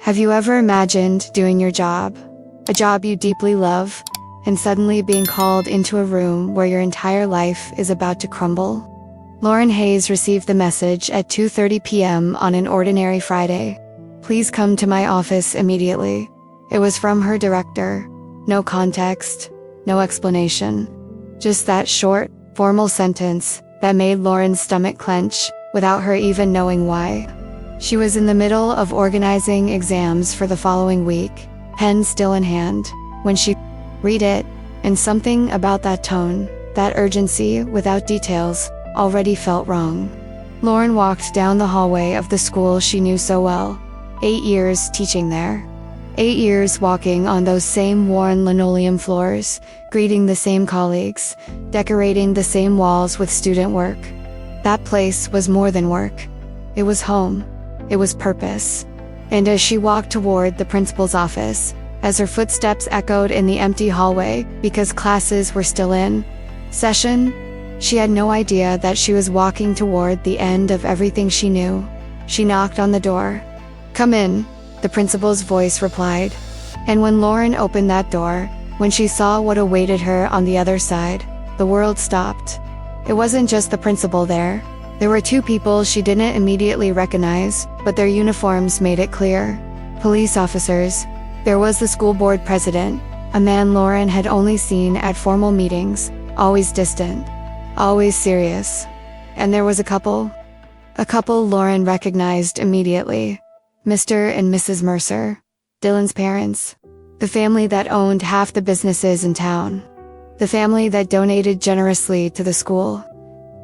Have you ever imagined doing your job, a job you deeply love, and suddenly being called into a room where your entire life is about to crumble? Lauren Hayes received the message at 2:30 p.m. on an ordinary Friday. Please come to my office immediately. It was from her director. No context, no explanation. Just that short, formal sentence that made Lauren's stomach clench without her even knowing why. She was in the middle of organizing exams for the following week, pen still in hand, when she read it, and something about that tone, that urgency without details, already felt wrong. Lauren walked down the hallway of the school she knew so well. 8 years teaching there. 8 years walking on those same worn linoleum floors, greeting the same colleagues, decorating the same walls with student work. That place was more than work. It was home. It was purpose. And as she walked toward the principal's office, as her footsteps echoed in the empty hallway because classes were still in session, she had no idea that she was walking toward the end of everything she knew. She knocked on the door. "Come in," the principal's voice replied. And when Lauren opened that door, when she saw what awaited her on the other side, the world stopped. It wasn't just the principal there. There were two people she didn't immediately recognize, but their uniforms made it clear. Police officers. There was the school board president, a man Lauren had only seen at formal meetings, always distant, always serious. And there was a couple Lauren recognized immediately. Mr. and Mrs. Mercer, Dylan's parents. The family that owned half the businesses in town. The family that donated generously to the school.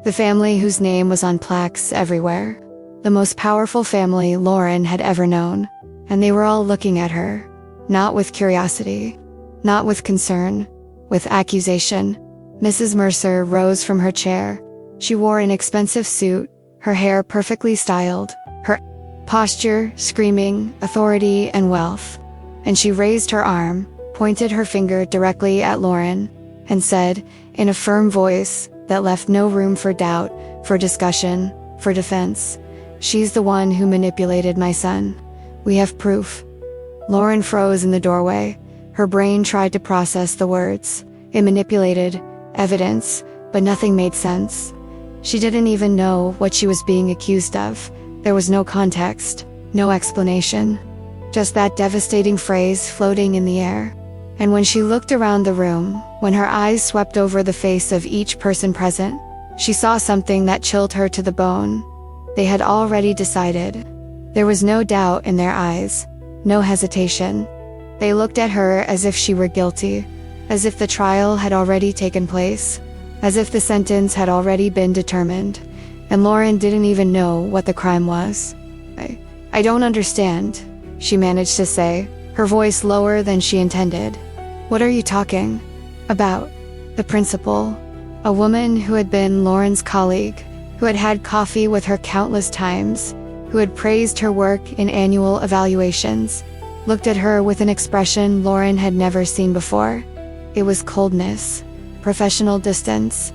The family whose name was on plaques everywhere. The most powerful family Lauren had ever known. And they were all looking at her. Not with curiosity. Not with concern. With accusation. Mrs. Mercer rose from her chair. She wore an expensive suit, her hair perfectly styled, her posture screaming authority and wealth. And she raised her arm, pointed her finger directly at Lauren, and said, in a firm voice that left no room for doubt, for discussion, for defense, "She's the one who manipulated my son. We have proof." Lauren froze in the doorway. Her brain tried to process the words. It manipulated, evidence, but nothing made sense. She didn't even know what she was being accused of. There was no context, no explanation. Just that devastating phrase floating in the air. And when she looked around the room, when her eyes swept over the face of each person present, she saw something that chilled her to the bone. They had already decided. There was no doubt in their eyes, no hesitation. They looked at her as if she were guilty, as if the trial had already taken place, as if the sentence had already been determined. And Lauren didn't even know what the crime was. I don't understand, she managed to say, her voice lower than she intended. "What are you talking about?" The principal, a woman who had been Lauren's colleague, who had had coffee with her countless times, who had praised her work in annual evaluations, looked at her with an expression Lauren had never seen before. It was coldness, professional distance.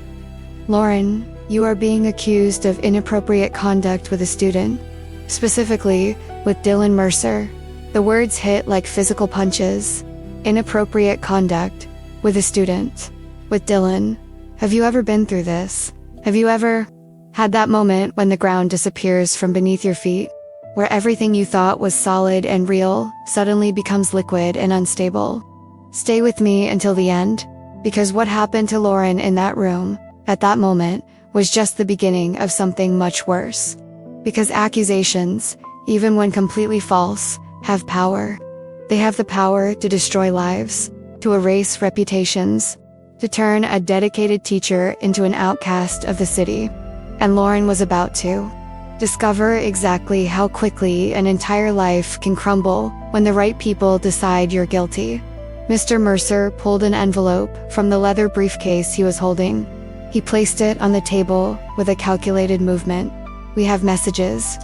"Lauren, you are being accused of inappropriate conduct with a student. Specifically, with Dylan Mercer." The words hit like physical punches. Inappropriate conduct. With a student. With Dylan. Have you ever been through this? Have you ever had that moment when the ground disappears from beneath your feet? Where everything you thought was solid and real suddenly becomes liquid and unstable? Stay with me until the end, because what happened to Lauren in that room, at that moment, was just the beginning of something much worse. Because accusations, even when completely false, have power. They have the power to destroy lives, to erase reputations, to turn a dedicated teacher into an outcast of the city. And Lauren was about to discover exactly how quickly an entire life can crumble when the right people decide you're guilty. Mr. Mercer pulled an envelope from the leather briefcase he was holding. He placed it on the table with a calculated movement. "We have messages.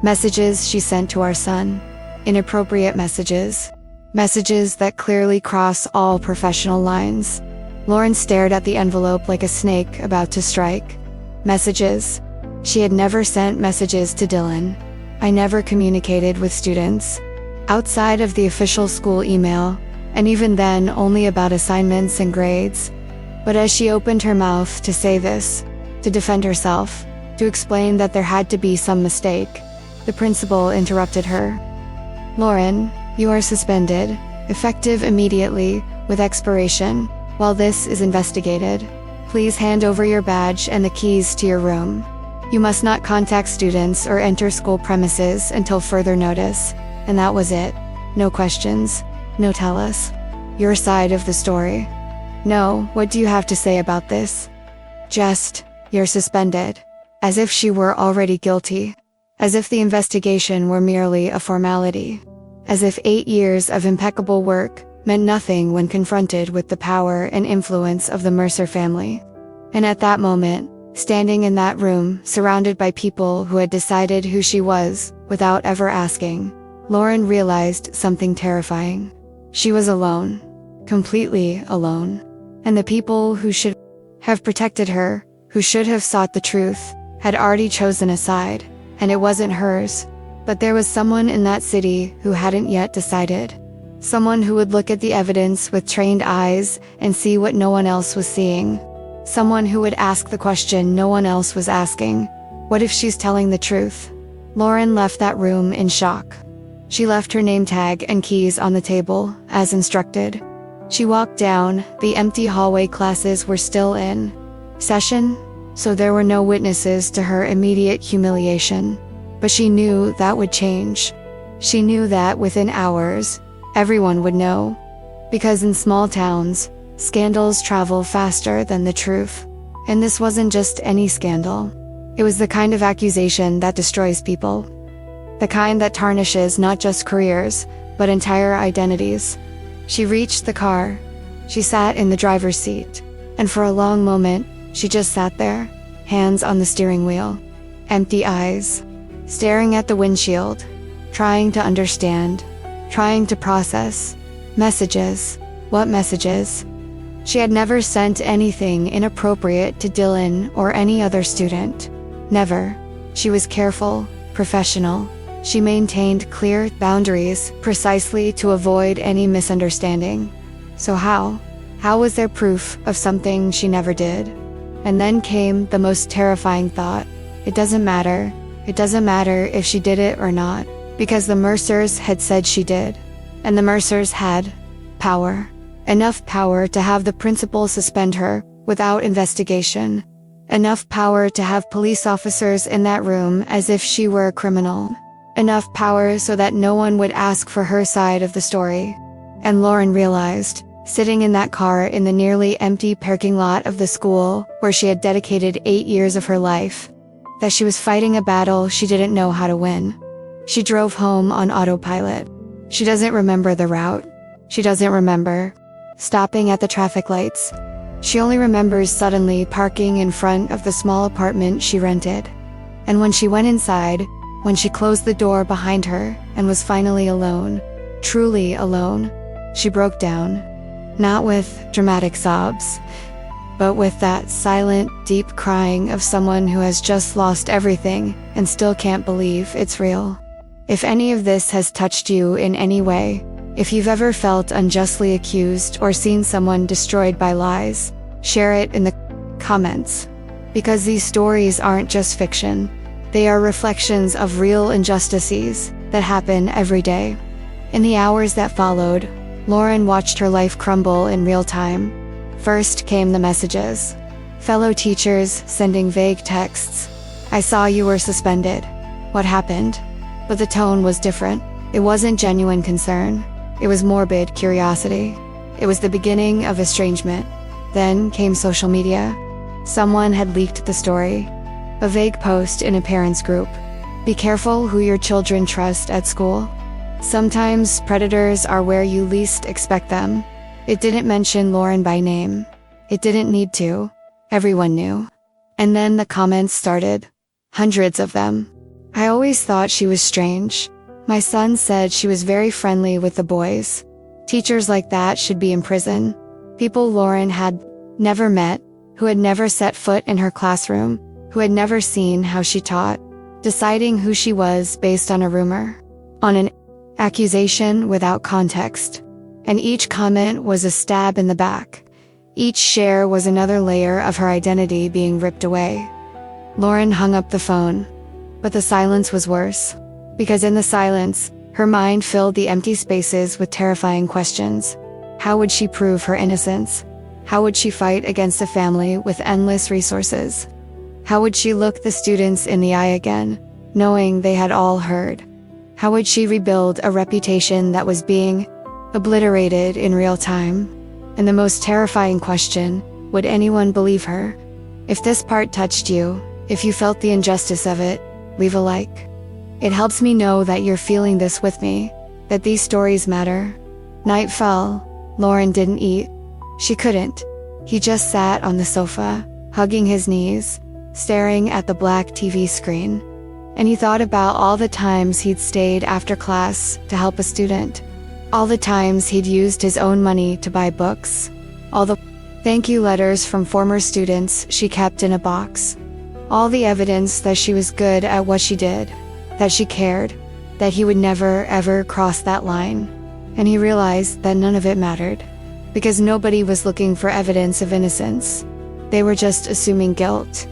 Messages she sent to our son. Inappropriate messages. Messages that clearly cross all professional lines." Lauren stared at the envelope like a snake about to strike. Messages. She had never sent messages to Dylan. "I never communicated with students. outside of the official school email, and even then only about assignments and grades. But as she opened her mouth to say this, to defend herself, to explain that there had to be some mistake, the principal interrupted her. "Lauren, you are suspended, effective immediately, with expiration, while this is investigated. Please hand over your badge and the keys to your room. You must not contact students or enter school premises until further notice." And that was it. No questions. No tell us your side of the story. No, what do you have to say about this? Just, you're suspended. As if she were already guilty. As if the investigation were merely a formality. As if 8 years of impeccable work meant nothing when confronted with the power and influence of the Mercer family. And at that moment, standing in that room, surrounded by people who had decided who she was, without ever asking, Lauren realized something terrifying. She was alone. Completely alone. And the people who should have protected her, who should have sought the truth, had already chosen a side, and it wasn't hers. But there was someone in that city who hadn't yet decided. Someone who would look at the evidence with trained eyes and see what no one else was seeing. Someone who would ask the question no one else was asking. What if she's telling the truth? Lauren left that room in shock. She left her name tag and keys on the table, as instructed. She walked down, the empty hallway. Classes were still in session, so there were no witnesses to her immediate humiliation. But she knew that would change. She knew that within hours, everyone would know. Because in small towns, scandals travel faster than the truth. And this wasn't just any scandal. It was the kind of accusation that destroys people. The kind that tarnishes not just careers, but entire identities. She reached the car. She sat in the driver's seat. And for a long moment, she just sat there, hands on the steering wheel, empty eyes, staring at the windshield, trying to understand, trying to process. Messages. What messages? She had never sent anything inappropriate to Dylan or any other student. Never. She was careful, professional. She maintained clear boundaries precisely to avoid any misunderstanding. So how? How was there proof of something she never did? And then came the most terrifying thought. It doesn't matter. It doesn't matter if she did it or not, because the Mercers had said she did. And the Mercers had power. Enough power to have the principal suspend her without investigation. Enough power to have police officers in that room as if she were a criminal. Enough power so that no one would ask for her side of the story. And Lauren realized, sitting in that car in the nearly empty parking lot of the school where she had dedicated 8 years of her life, that she was fighting a battle she didn't know how to win. She drove home on autopilot. She doesn't remember the route. She doesn't remember stopping at the traffic lights. She only remembers suddenly parking in front of the small apartment she rented. And when she went inside, when she closed the door behind her and was finally alone, truly alone, she broke down. Not with dramatic sobs, but with that silent, deep crying of someone who has just lost everything and still can't believe it's real. If any of this has touched you in any way, if you've ever felt unjustly accused or seen someone destroyed by lies, share it in the comments. Because these stories aren't just fiction. They are reflections of real injustices that happen every day. In the hours that followed, Lauren watched her life crumble in real time. First came the messages. Fellow teachers sending vague texts. "I saw you were suspended. What happened?" But the tone was different. It wasn't genuine concern. It was morbid curiosity. It was the beginning of estrangement. Then came social media. Someone had leaked the story. A vague post in a parents' group. Be careful who your children trust at school. Sometimes predators are where you least expect them. It didn't mention Lauren by name. It didn't need to. Everyone knew. And then the comments started. Hundreds of them. "I always thought she was strange. My son said she was very friendly with the boys. Teachers like that should be in prison." People Lauren had never met, who had never set foot in her classroom, who had never seen how she taught, deciding who she was based on a rumor, on an accusation without context. And each comment was a stab in the back. Each share was another layer of her identity being ripped away. Lauren hung up the phone. But the silence was worse. Because in the silence, her mind filled the empty spaces with terrifying questions. How would she prove her innocence? How would she fight against a family with endless resources? How would she look the students in the eye again, knowing they had all heard? How would she rebuild a reputation that was being obliterated in real time? And the most terrifying question, would anyone believe her? If this part touched you, if you felt the injustice of it, leave a like. It helps me know that you're feeling this with me, that these stories matter. Night fell. Lauren didn't eat. She couldn't. He just sat on the sofa, hugging his knees, staring at the black TV screen. And he thought about all the times he'd stayed after class to help a student. All the times he'd used his own money to buy books. All the thank you letters from former students she kept in a box. All the evidence that she was good at what she did, that she cared, that he would never ever cross that line. And he realized that none of it mattered, because nobody was looking for evidence of innocence. They were just assuming guilt.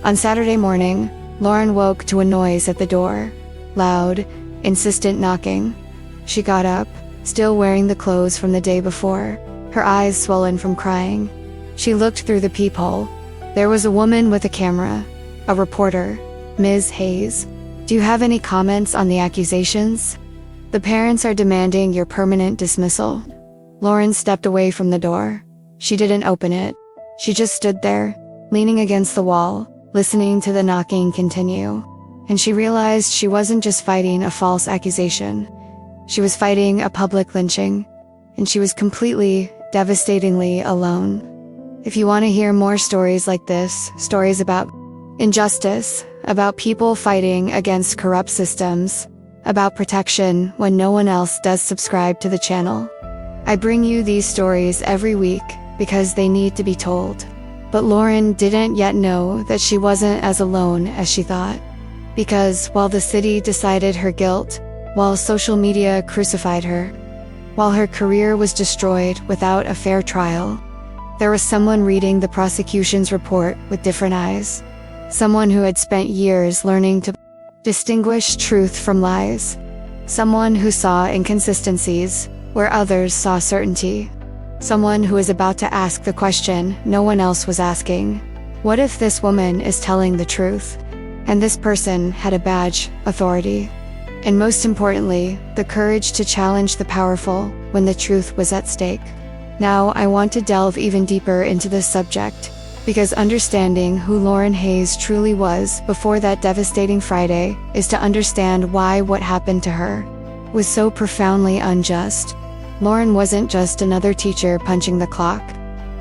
On Saturday morning, Lauren woke to a noise at the door. Loud, insistent knocking. She got up, still wearing the clothes from the day before, her eyes swollen from crying. She looked through the peephole. There was a woman with a camera, a reporter, Ms. Hayes. Do you have any comments on the accusations? The parents are demanding your permanent dismissal. Lauren stepped away from the door. She didn't open it. She just stood there, leaning against the wall, listening to the knocking continue. And she realized she wasn't just fighting a false accusation. She was fighting a public lynching. And she was completely, devastatingly alone. If you want to hear more stories like this, stories about injustice, about people fighting against corrupt systems, about protection when no one else does, subscribe to the channel. I bring you these stories every week because they need to be told. But Lauren didn't yet know that she wasn't as alone as she thought. Because while the city decided her guilt, while social media crucified her, while her career was destroyed without a fair trial, there was someone reading the prosecution's report with different eyes. Someone who had spent years learning to distinguish truth from lies. Someone who saw inconsistencies where others saw certainty. Someone who is about to ask the question no one else was asking. What if this woman is telling the truth? And this person had a badge, authority. And most importantly, the courage to challenge the powerful when the truth was at stake. Now I want to delve even deeper into this subject, because understanding who Lauren Hayes truly was before that devastating Friday is to understand why what happened to her was so profoundly unjust. Lauren wasn't just another teacher punching the clock.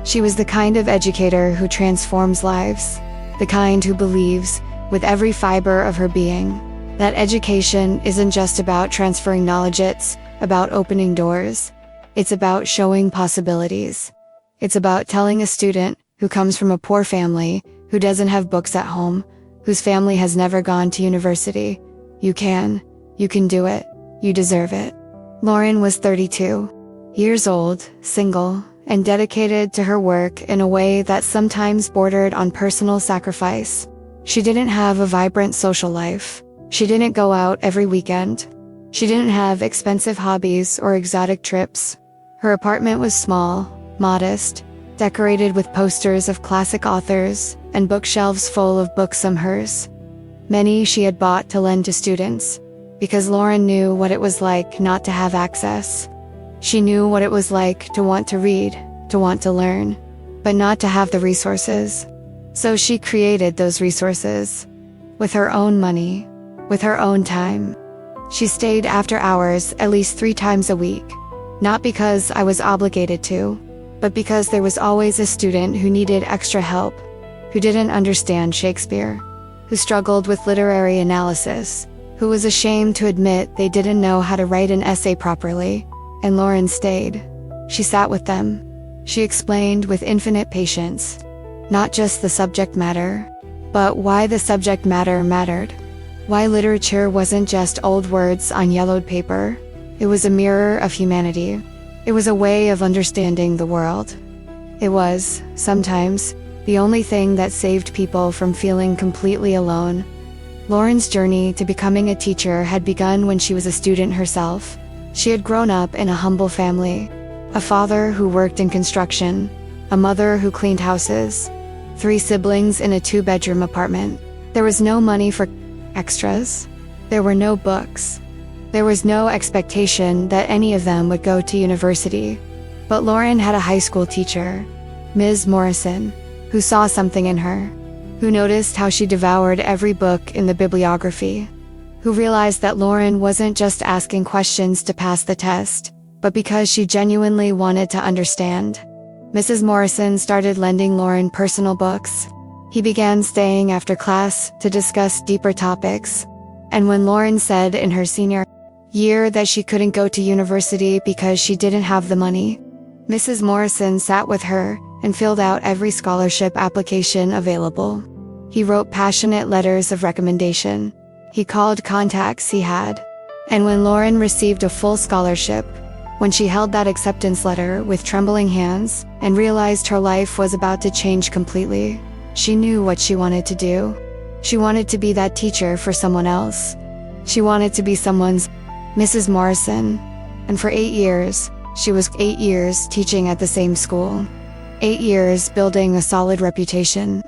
She was the kind of educator who transforms lives, the kind who believes, with every fiber of her being, that education isn't just about transferring knowledge, it's about opening doors. It's about showing possibilities. It's about telling a student who comes from a poor family, who doesn't have books at home, whose family has never gone to university, you can do it, you deserve it. Lauren was 32 years old, single, and dedicated to her work in a way that sometimes bordered on personal sacrifice. She didn't have a vibrant social life. She didn't go out every weekend. She didn't have expensive hobbies or exotic trips. Her apartment was small, modest, decorated with posters of classic authors and bookshelves full of books hers. Many she had bought to lend to students, because Lauren knew what it was like not to have access. She knew what it was like to want to read, to want to learn, but not to have the resources. So she created those resources. With her own money, with her own time. She stayed after hours at least 3 times a week. Not because I was obligated to, but because there was always a student who needed extra help, who didn't understand Shakespeare, who struggled with literary analysis, who was ashamed to admit they didn't know how to write an essay properly. And Lauren stayed. She sat with them. She explained with infinite patience, not just the subject matter, but why the subject matter mattered. Why literature wasn't just old words on yellowed paper, It was a mirror of humanity. It was a way of understanding the world. It was, sometimes, the only thing that saved people from feeling completely alone. Lauren's journey to becoming a teacher had begun when she was a student herself. She had grown up in a humble family. A father who worked in construction, a mother who cleaned houses, 3 siblings in a 2-bedroom apartment. There was no money for extras. There were no books. There was no expectation that any of them would go to university. But Lauren had a high school teacher, Ms. Morrison, who saw something in her, who noticed how she devoured every book in the bibliography, who realized that Lauren wasn't just asking questions to pass the test, but because she genuinely wanted to understand. Mrs. Morrison started lending Lauren personal books. He began staying after class to discuss deeper topics. And when Lauren said in her senior year that she couldn't go to university because she didn't have the money, Mrs. Morrison sat with her and filled out every scholarship application available. He wrote passionate letters of recommendation. He called contacts he had. And when Lauren received a full scholarship, when she held that acceptance letter with trembling hands and realized her life was about to change completely, she knew what she wanted to do. She wanted to be that teacher for someone else. She wanted to be someone's Mrs. Morrison. And for 8 years, she was 8 years teaching at the same school. 8 years building a solid reputation.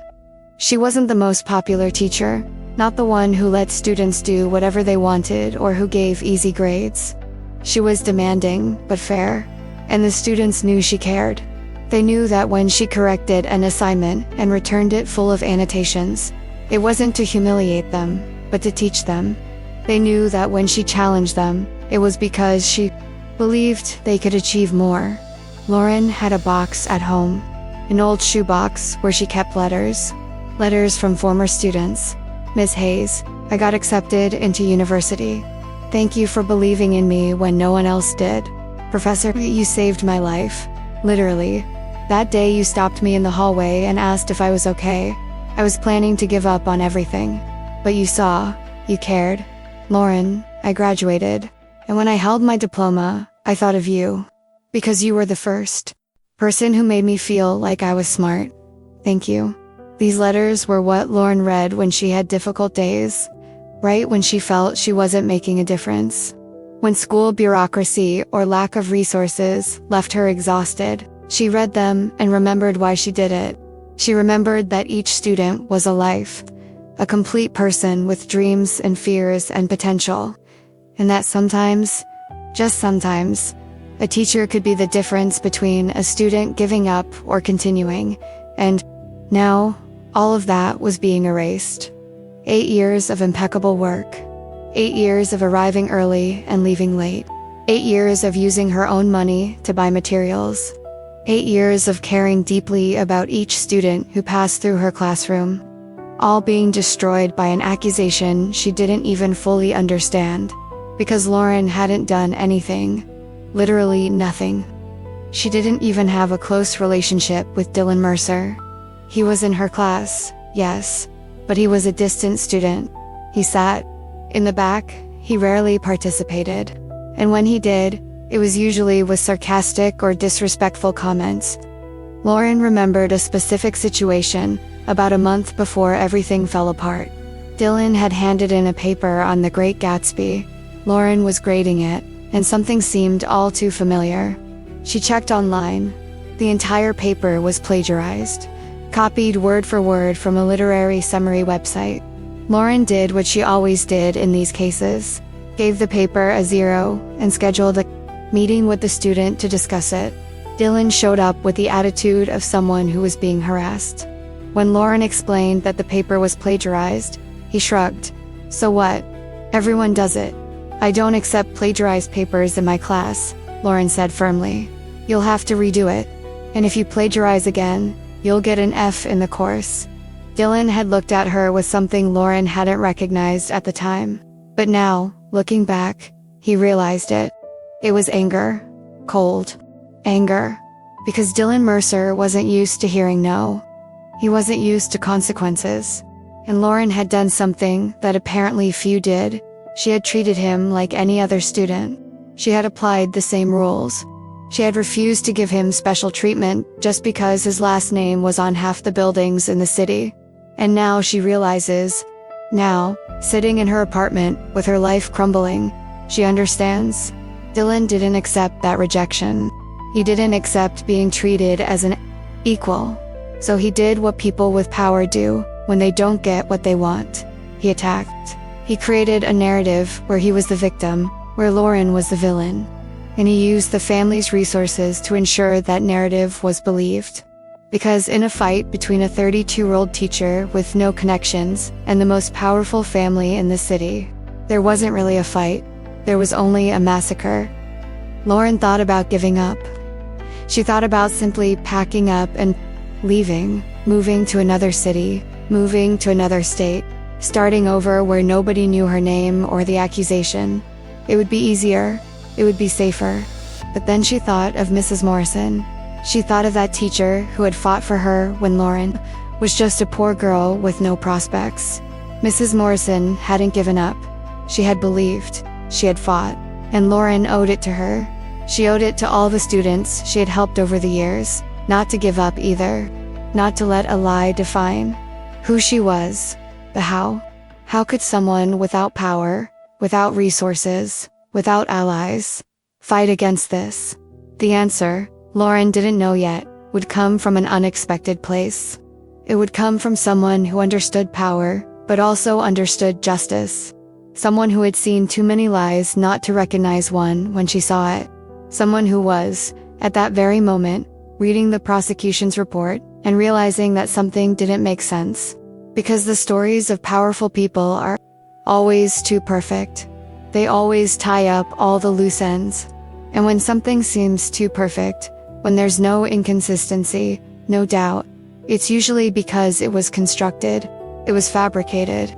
She wasn't the most popular teacher, not the one who let students do whatever they wanted or who gave easy grades. She was demanding, but fair, and the students knew she cared. They knew that when she corrected an assignment and returned it full of annotations, it wasn't to humiliate them, but to teach them. They knew that when she challenged them, it was because she believed they could achieve more. Lauren had a box at home, an old shoebox where she kept letters from former students. Ms. Hayes, I got accepted into university. Thank you for believing in me when no one else did. Professor, you saved my life. Literally. That day you stopped me in the hallway and asked if I was okay. I was planning to give up on everything. But you saw, you cared. Lauren, I graduated. And when I held my diploma, I thought of you. Because you were the first person who made me feel like I was smart. Thank you. These letters were what Lauren read when she had difficult days, right when she felt she wasn't making a difference. When school bureaucracy or lack of resources left her exhausted, she read them and remembered why she did it. She remembered that each student was a life, a complete person with dreams and fears and potential. And that sometimes, just sometimes, a teacher could be the difference between a student giving up or continuing. And now, all of that was being erased. 8 years of impeccable work. 8 years of arriving early and leaving late. 8 years of using her own money to buy materials. 8 years of caring deeply about each student who passed through her classroom. All being destroyed by an accusation she didn't even fully understand. Because Lauren hadn't done anything. Literally nothing. She didn't even have a close relationship with Dylan Mercer. He was in her class, yes, but he was a distant student. He sat in the back. He rarely participated. And when he did, it was usually with sarcastic or disrespectful comments. Lauren remembered a specific situation about a month before everything fell apart. Dylan had handed in a paper on The Great Gatsby. Lauren was grading it, and something seemed all too familiar. She checked online. The entire paper was plagiarized, copied word for word from a literary summary website. Lauren did what she always did in these cases, gave the paper a 0, and scheduled a meeting with the student to discuss it. Dylan showed up with the attitude of someone who was being harassed. When Lauren explained that the paper was plagiarized, he shrugged. So what? Everyone does it. I don't accept plagiarized papers in my class, Lauren said firmly. You'll have to redo it. And if you plagiarize again, you'll get an F in the course. Dylan had looked at her with something Lauren hadn't recognized at the time. But now, looking back, he realized it. It was anger. Cold. Anger. Because Dylan Mercer wasn't used to hearing no. He wasn't used to consequences. And Lauren had done something that apparently few did. She had treated him like any other student. She had applied the same rules. She had refused to give him special treatment just because his last name was on half the buildings in the city. And now she realizes, now, sitting in her apartment with her life crumbling, she understands. Dylan didn't accept that rejection. He didn't accept being treated as an equal. So he did what people with power do when they don't get what they want. He attacked. He created a narrative where he was the victim, where Lauren was the villain. And he used the family's resources to ensure that narrative was believed. Because in a fight between a 32-year-old teacher with no connections and the most powerful family in the city, there wasn't really a fight. There was only a massacre. Lauren thought about giving up. She thought about simply packing up and leaving, moving to another city, moving to another state, starting over where nobody knew her name or the accusation. It would be easier. It would be safer. But then she thought of Mrs. Morrison. She thought of that teacher who had fought for her when Lauren was just a poor girl with no prospects. Mrs. Morrison hadn't given up. She had believed. She had fought. And Lauren owed it to her. She owed it to all the students she had helped over the years, not to give up either. Not to let a lie define who she was. But how? How could someone without power, without resources, without allies, fight against this? The answer, Lauren didn't know yet, would come from an unexpected place. It would come from someone who understood power, but also understood justice. Someone who had seen too many lies not to recognize one when she saw it. Someone who was, at that very moment, reading the prosecution's report and realizing that something didn't make sense. Because the stories of powerful people are always too perfect. They always tie up all the loose ends. And when something seems too perfect, when there's no inconsistency, no doubt, it's usually because it was constructed, it was fabricated,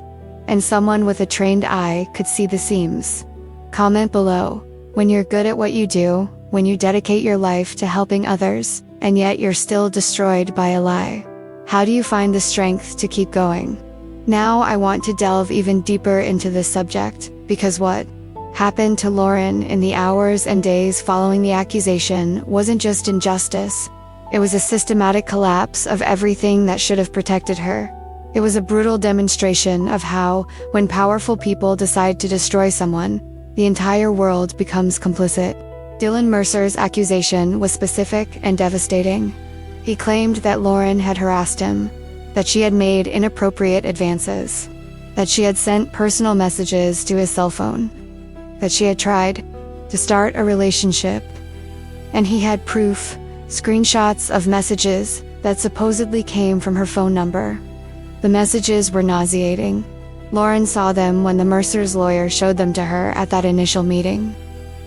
and someone with a trained eye could see the seams. Comment below. When you're good at what you do, when you dedicate your life to helping others, and yet you're still destroyed by a lie. How do you find the strength to keep going? Now I want to delve even deeper into this subject, because what happened to Lauren in the hours and days following the accusation wasn't just injustice. It was a systematic collapse of everything that should have protected her. It was a brutal demonstration of how, when powerful people decide to destroy someone, the entire world becomes complicit. Dylan Mercer's accusation was specific and devastating. He claimed that Lauren had harassed him, that she had made inappropriate advances, that she had sent personal messages to his cell phone, that she had tried to start a relationship. And he had proof, screenshots of messages that supposedly came from her phone number. The messages were nauseating. Lauren saw them when the Mercer's lawyer showed them to her at that initial meeting.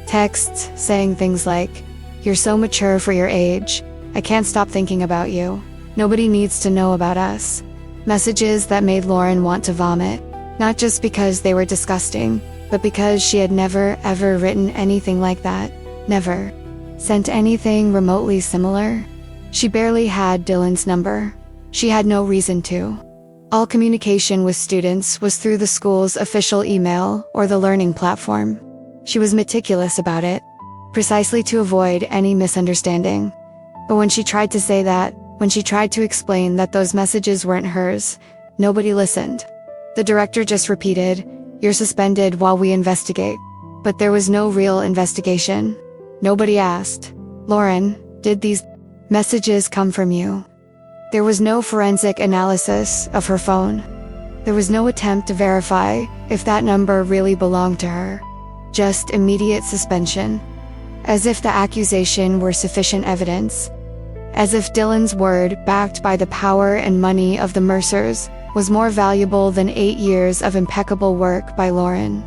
Texts saying things like, "You're so mature for your age. I can't stop thinking about you. Nobody needs to know about us." Messages that made Lauren want to vomit, not just because they were disgusting, but because she had never ever written anything like that. Never sent anything remotely similar. She barely had Dylan's number. She had no reason to. All communication with students was through the school's official email or the learning platform. She was meticulous about it, precisely to avoid any misunderstanding. But when she tried to say that, when she tried to explain that those messages weren't hers, nobody listened. The director just repeated, "You're suspended while we investigate." But there was no real investigation. Nobody asked, "Lauren, did these messages come from you?" There was no forensic analysis of her phone. There was no attempt to verify if that number really belonged to her. Just immediate suspension. As if the accusation were sufficient evidence. As if Dylan's word, backed by the power and money of the Mercers, was more valuable than 8 years of impeccable work by Lauren.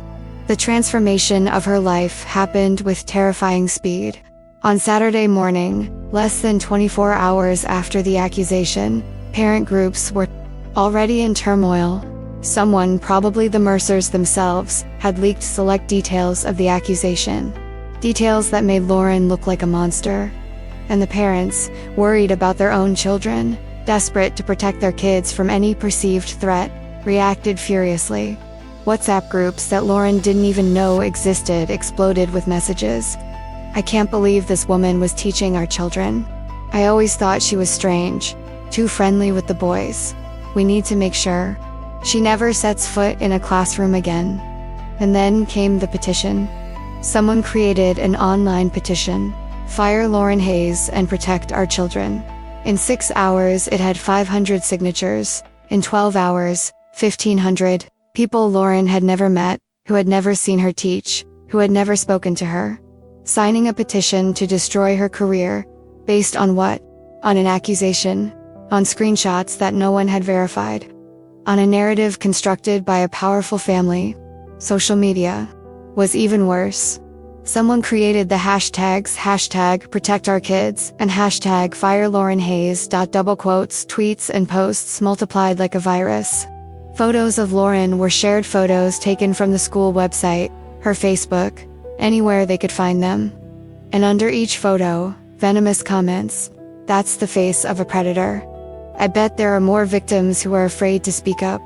The transformation of her life happened with terrifying speed. On Saturday morning, less than 24 hours after the accusation, parent groups were already in turmoil. Someone, probably the Mercers themselves, had leaked select details of the accusation. Details that made Lauren look like a monster. And the parents, worried about their own children, desperate to protect their kids from any perceived threat, reacted furiously. WhatsApp groups that Lauren didn't even know existed exploded with messages. "I can't believe this woman was teaching our children. I always thought she was strange, too friendly with the boys. We need to make sure she never sets foot in a classroom again." And then came the petition. Someone created an online petition: "Fire Lauren Hayes and protect our children." In 6 hours, it had 500 signatures. In 12 hours, 1,500. People Lauren had never met, who had never seen her teach, who had never spoken to her. Signing a petition to destroy her career. Based on what? On an accusation. On screenshots that no one had verified. On a narrative constructed by a powerful family. Social media was even worse. Someone created the hashtags #ProtectOurKids and #FireLaurenHayes. Double quotes, tweets and posts multiplied like a virus. Photos of Lauren were shared, photos taken from the school website, her Facebook, anywhere they could find them. And under each photo, venomous comments: "That's the face of a predator. I bet there are more victims who are afraid to speak up.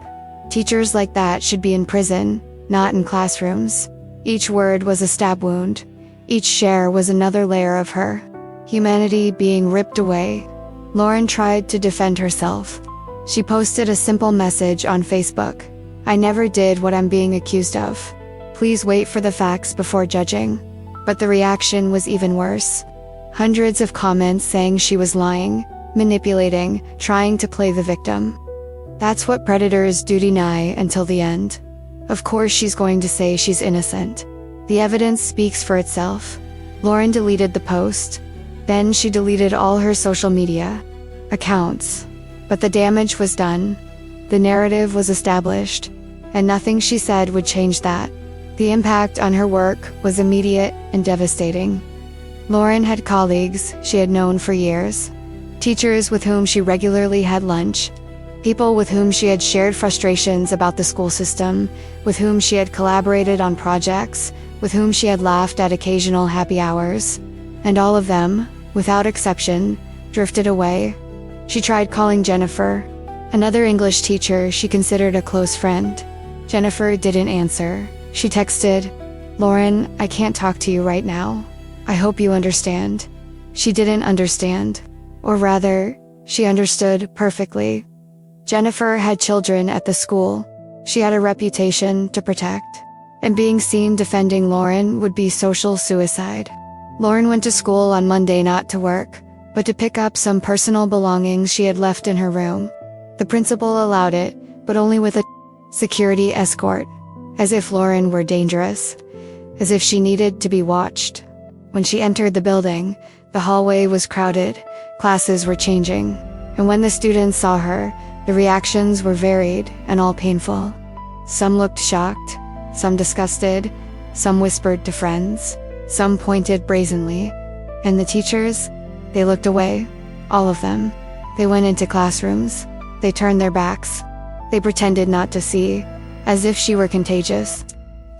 Teachers like that should be in prison, not in classrooms." Each word was a stab wound. Each share was another layer of her humanity being ripped away. Lauren tried to defend herself. She posted a simple message on Facebook: "I never did what I'm being accused of. Please wait for the facts before judging." But the reaction was even worse. Hundreds of comments saying she was lying, manipulating, trying to play the victim. That's what predators do, deny until the end. Of course she's going to say she's innocent. The evidence speaks for itself. Lauren deleted the post. Then she deleted all her social media accounts. But the damage was done. The narrative was established. And nothing she said would change that. The impact on her work was immediate and devastating. Lauren had colleagues she had known for years. Teachers with whom she regularly had lunch. People with whom she had shared frustrations about the school system, with whom she had collaborated on projects, with whom she had laughed at occasional happy hours. And all of them, without exception, drifted away. She tried calling Jennifer, another English teacher she considered a close friend. Jennifer didn't answer. She texted, "Lauren, I can't talk to you right now. I hope you understand." She didn't understand. Or rather, she understood perfectly. Jennifer had children at the school. She had a reputation to protect. And being seen defending Lauren would be social suicide. Lauren went to school on Monday not to work, but to pick up some personal belongings she had left in her room. The principal allowed it, but only with a security escort. As if Lauren were dangerous. As if she needed to be watched. When she entered the building, the hallway was crowded, classes were changing. And when the students saw her, the reactions were varied and all painful. Some looked shocked, some disgusted, some whispered to friends, some pointed brazenly. And the teachers, they looked away, all of them. They went into classrooms, they turned their backs, they pretended not to see, as if she were contagious,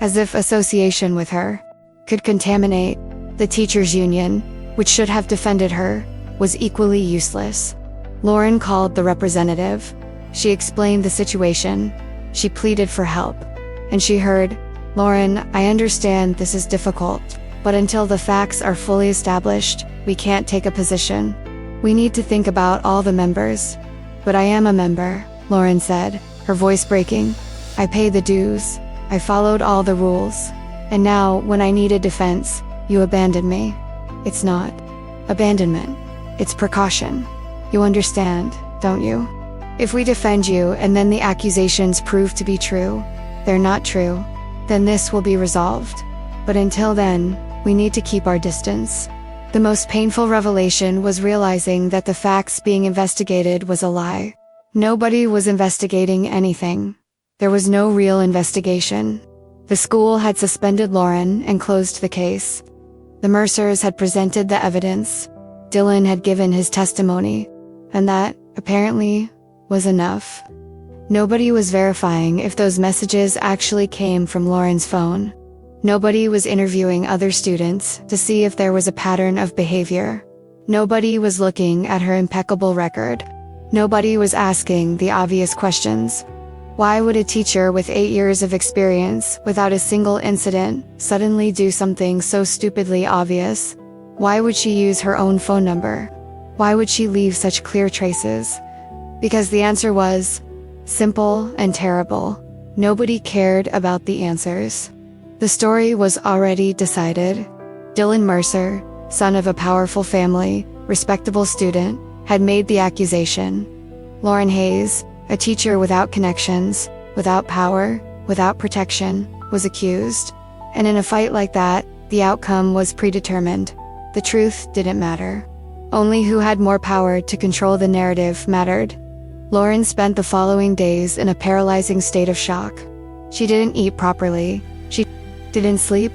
as if association with her could contaminate. The teachers' union, which should have defended her, was equally useless. Lauren called the representative. She explained the situation. She pleaded for help. And she heard, "Lauren, I understand this is difficult, but until the facts are fully established, we can't take a position. We need to think about all the members." "But I am a member," Lauren said, her voice breaking. "I pay the dues. I followed all the rules. And now, when I needed defense, you abandoned me." "It's not abandonment. It's precaution. You understand, don't you? If we defend you and then the accusations prove to be true, they're not true, then this will be resolved. But until then, we need to keep our distance." The most painful revelation was realizing that the facts being investigated was a lie. Nobody was investigating anything. There was no real investigation. The school had suspended Lauren and closed the case. The Mercers had presented the evidence. Dylan had given his testimony. And that, apparently, was enough. Nobody was verifying if those messages actually came from Lauren's phone. Nobody was interviewing other students to see if there was a pattern of behavior. Nobody was looking at her impeccable record. Nobody was asking the obvious questions. Why would a teacher with 8 years of experience, without a single incident, suddenly do something so stupidly obvious? Why would she use her own phone number? Why would she leave such clear traces? Because the answer was simple and terrible. Nobody cared about the answers. The story was already decided. Dylan Mercer, son of a powerful family, respectable student, had made the accusation. Lauren Hayes, a teacher without connections, without power, without protection, was accused. And in a fight like that, the outcome was predetermined. The truth didn't matter. Only who had more power to control the narrative mattered. Lauren spent the following days in a paralyzing state of shock. She didn't eat properly. She didn't sleep.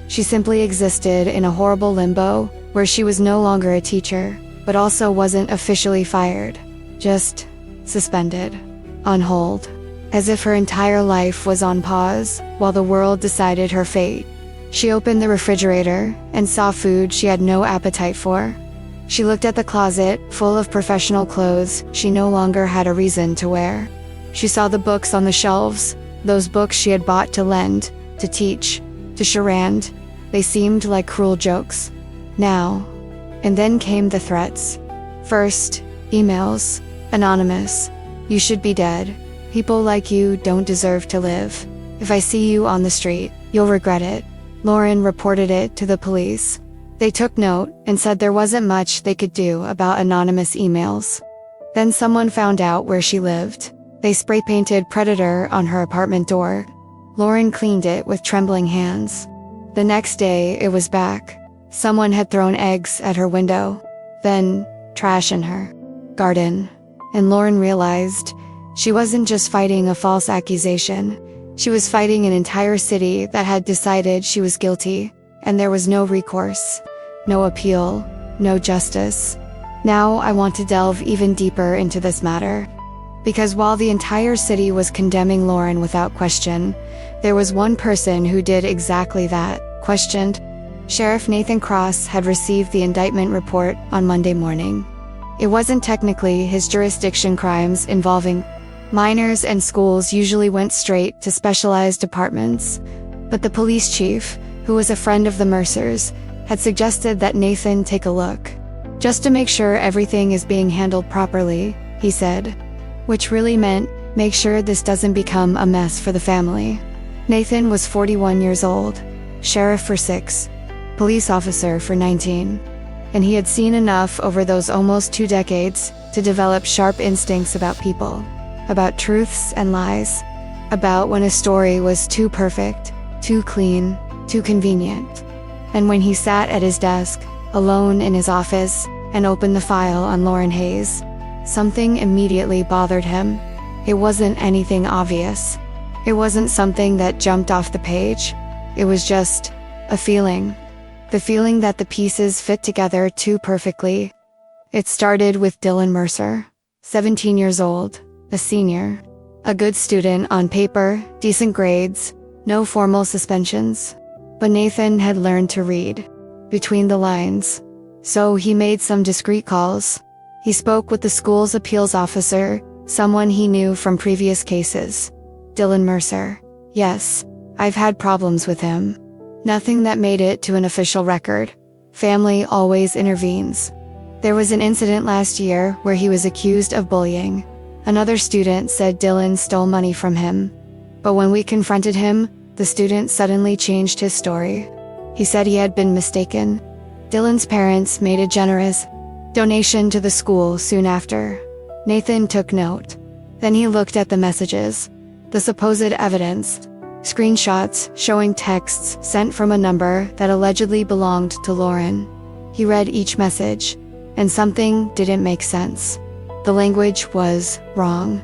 She simply existed in a horrible limbo where she was no longer a teacher, but also wasn't officially fired. Just suspended. On hold. As if her entire life was on pause while the world decided her fate. She opened the refrigerator and saw food she had no appetite for. She looked at the closet, full of professional clothes she no longer had a reason to wear. She saw the books on the shelves, those books she had bought to lend, to teach, to charade. They seemed like cruel jokes. Now. And then came the threats. First, emails. Anonymous. You should be dead. People like you don't deserve to live. If I see you on the street, you'll regret it. Lauren reported it to the police. They took note and said there wasn't much they could do about anonymous emails. Then someone found out where she lived. They spray-painted Predator on her apartment door. Lauren cleaned it with trembling hands. The next day, it was back. Someone had thrown eggs at her window. Then, trash in her garden. And Lauren realized she wasn't just fighting a false accusation. She was fighting an entire city that had decided she was guilty. And there was no recourse, no appeal, no justice. Now I want to delve even deeper into this matter. Because while the entire city was condemning Lauren without question, there was one person who did exactly that, questioned. Sheriff Nathan Cross had received the indictment report on Monday morning. It wasn't technically his jurisdiction. Crimes involving minors and schools usually went straight to specialized departments. But the police chief, who was a friend of the Mercers, had suggested that Nathan take a look. Just to make sure everything is being handled properly, he said. Which really meant, make sure this doesn't become a mess for the family. Nathan was 41 years old, sheriff for 6, police officer for 19. And he had seen enough over those almost 2 decades to develop sharp instincts about people, about truths and lies, about when a story was too perfect, too clean, too convenient. And when he sat at his desk, alone in his office, and opened the file on Lauren Hayes, something immediately bothered him. It wasn't anything obvious. It wasn't something that jumped off the page. It was just a feeling. The feeling that the pieces fit together too perfectly. It started with Dylan Mercer, 17 years old, a senior, a good student on paper, decent grades, no formal suspensions. But Nathan had learned to read between the lines. So he made some discreet calls. He spoke with the school's appeals officer, someone he knew from previous cases. Dylan Mercer. Yes, I've had problems with him. Nothing that made it to an official record. Family always intervenes. There was an incident last year where he was accused of bullying. Another student said Dylan stole money from him. But when we confronted him, the student suddenly changed his story. He said he had been mistaken. Dylan's parents made a generous donation to the school soon after. Nathan took note. Then he looked at the messages, the supposed evidence, screenshots showing texts sent from a number that allegedly belonged to Lauren. He read each message, and something didn't make sense. The language was wrong.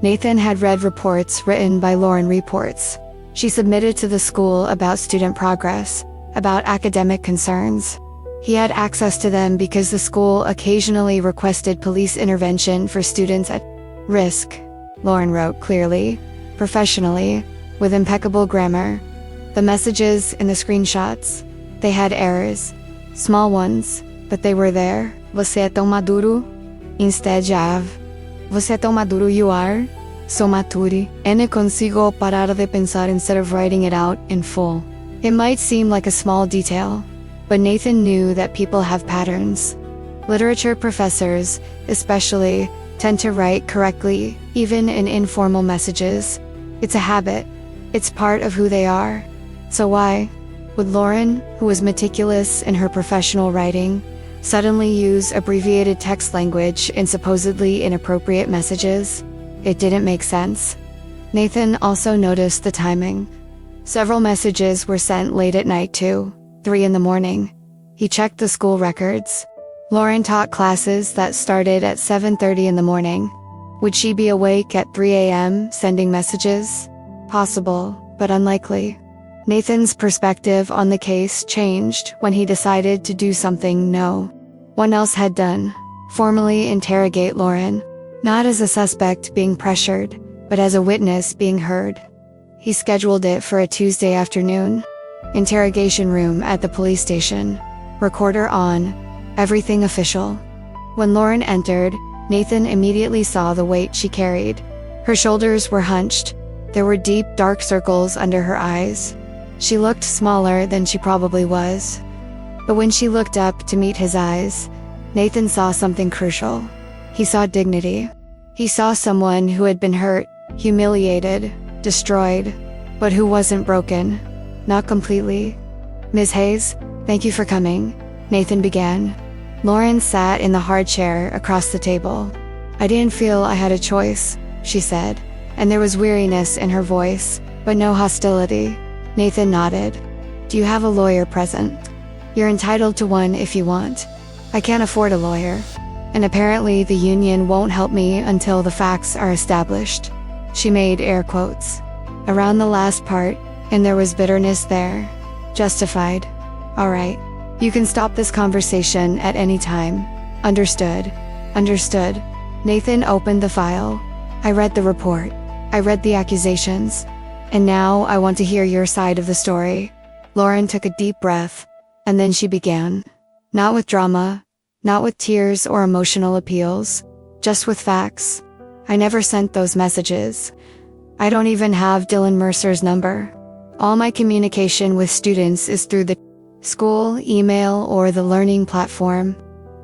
Nathan had read reports written by Lauren reports. She submitted to the school about student progress, about academic concerns. He had access to them because the school occasionally requested police intervention for students at risk. Lauren wrote clearly, professionally, with impeccable grammar. The messages in the screenshots, they had errors. Small ones, but they were there. Você é tão maduro? Instead of, você é tão maduro you are? so maturi, e consigo parar de pensar instead of writing it out in full. It might seem like a small detail, but Nathan knew that people have patterns. Literature professors, especially, tend to write correctly, even in informal messages. It's a habit. It's part of who they are. So why would Lauren, who was meticulous in her professional writing, suddenly use abbreviated text language in supposedly inappropriate messages? It didn't make sense. Nathan also noticed the timing. Several messages were sent late at night too, 3 in the morning. He checked the school records. Lauren taught classes that started at 7:30 in the morning. Would she be awake at 3 a.m. sending messages? Possible, but unlikely. Nathan's perspective on the case changed when he decided to do something no one else had done: formally interrogate Lauren, not as a suspect being pressured, but as a witness being heard. He scheduled it for a Tuesday afternoon. Interrogation room at the police station. Recorder on. Everything official. When Lauren entered, Nathan immediately saw the weight she carried. Her shoulders were hunched. There were deep, dark circles under her eyes. She looked smaller than she probably was. But when she looked up to meet his eyes, Nathan saw something crucial. He saw dignity. He saw someone who had been hurt, humiliated, destroyed, but who wasn't broken. Not completely. Ms. Hayes, thank you for coming, Nathan began. Lauren sat in the hard chair across the table. I didn't feel I had a choice, she said, and there was weariness in her voice, but no hostility. Nathan nodded. Do you have a lawyer present? You're entitled to one if you want. I can't afford a lawyer. And apparently the union won't help me until the facts are established. She made air quotes around the last part, and there was bitterness there. Justified. All right. You can stop this conversation at any time. Understood. Understood. Nathan opened the file. I read the report. I read the accusations. And now I want to hear your side of the story. Lauren took a deep breath, and then she began. Not with drama, not with tears or emotional appeals, just with facts. I never sent those messages. I don't even have Dylan Mercer's number. All my communication with students is through the school, email, or the learning platform.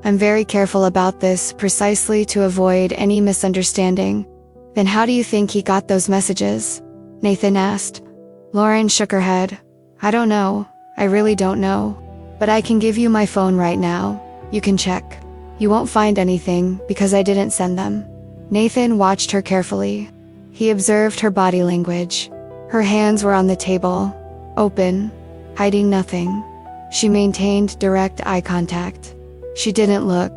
I'm very careful about this precisely to avoid any misunderstanding. Then how do you think he got those messages? Nathan asked. Lauren shook her head. I don't know. I really don't know. But I can give you my phone right now. You can check. You won't find anything because I didn't send them. Nathan watched her carefully. He observed her body language. Her hands were on the table, open, hiding nothing. She maintained direct eye contact. She didn't look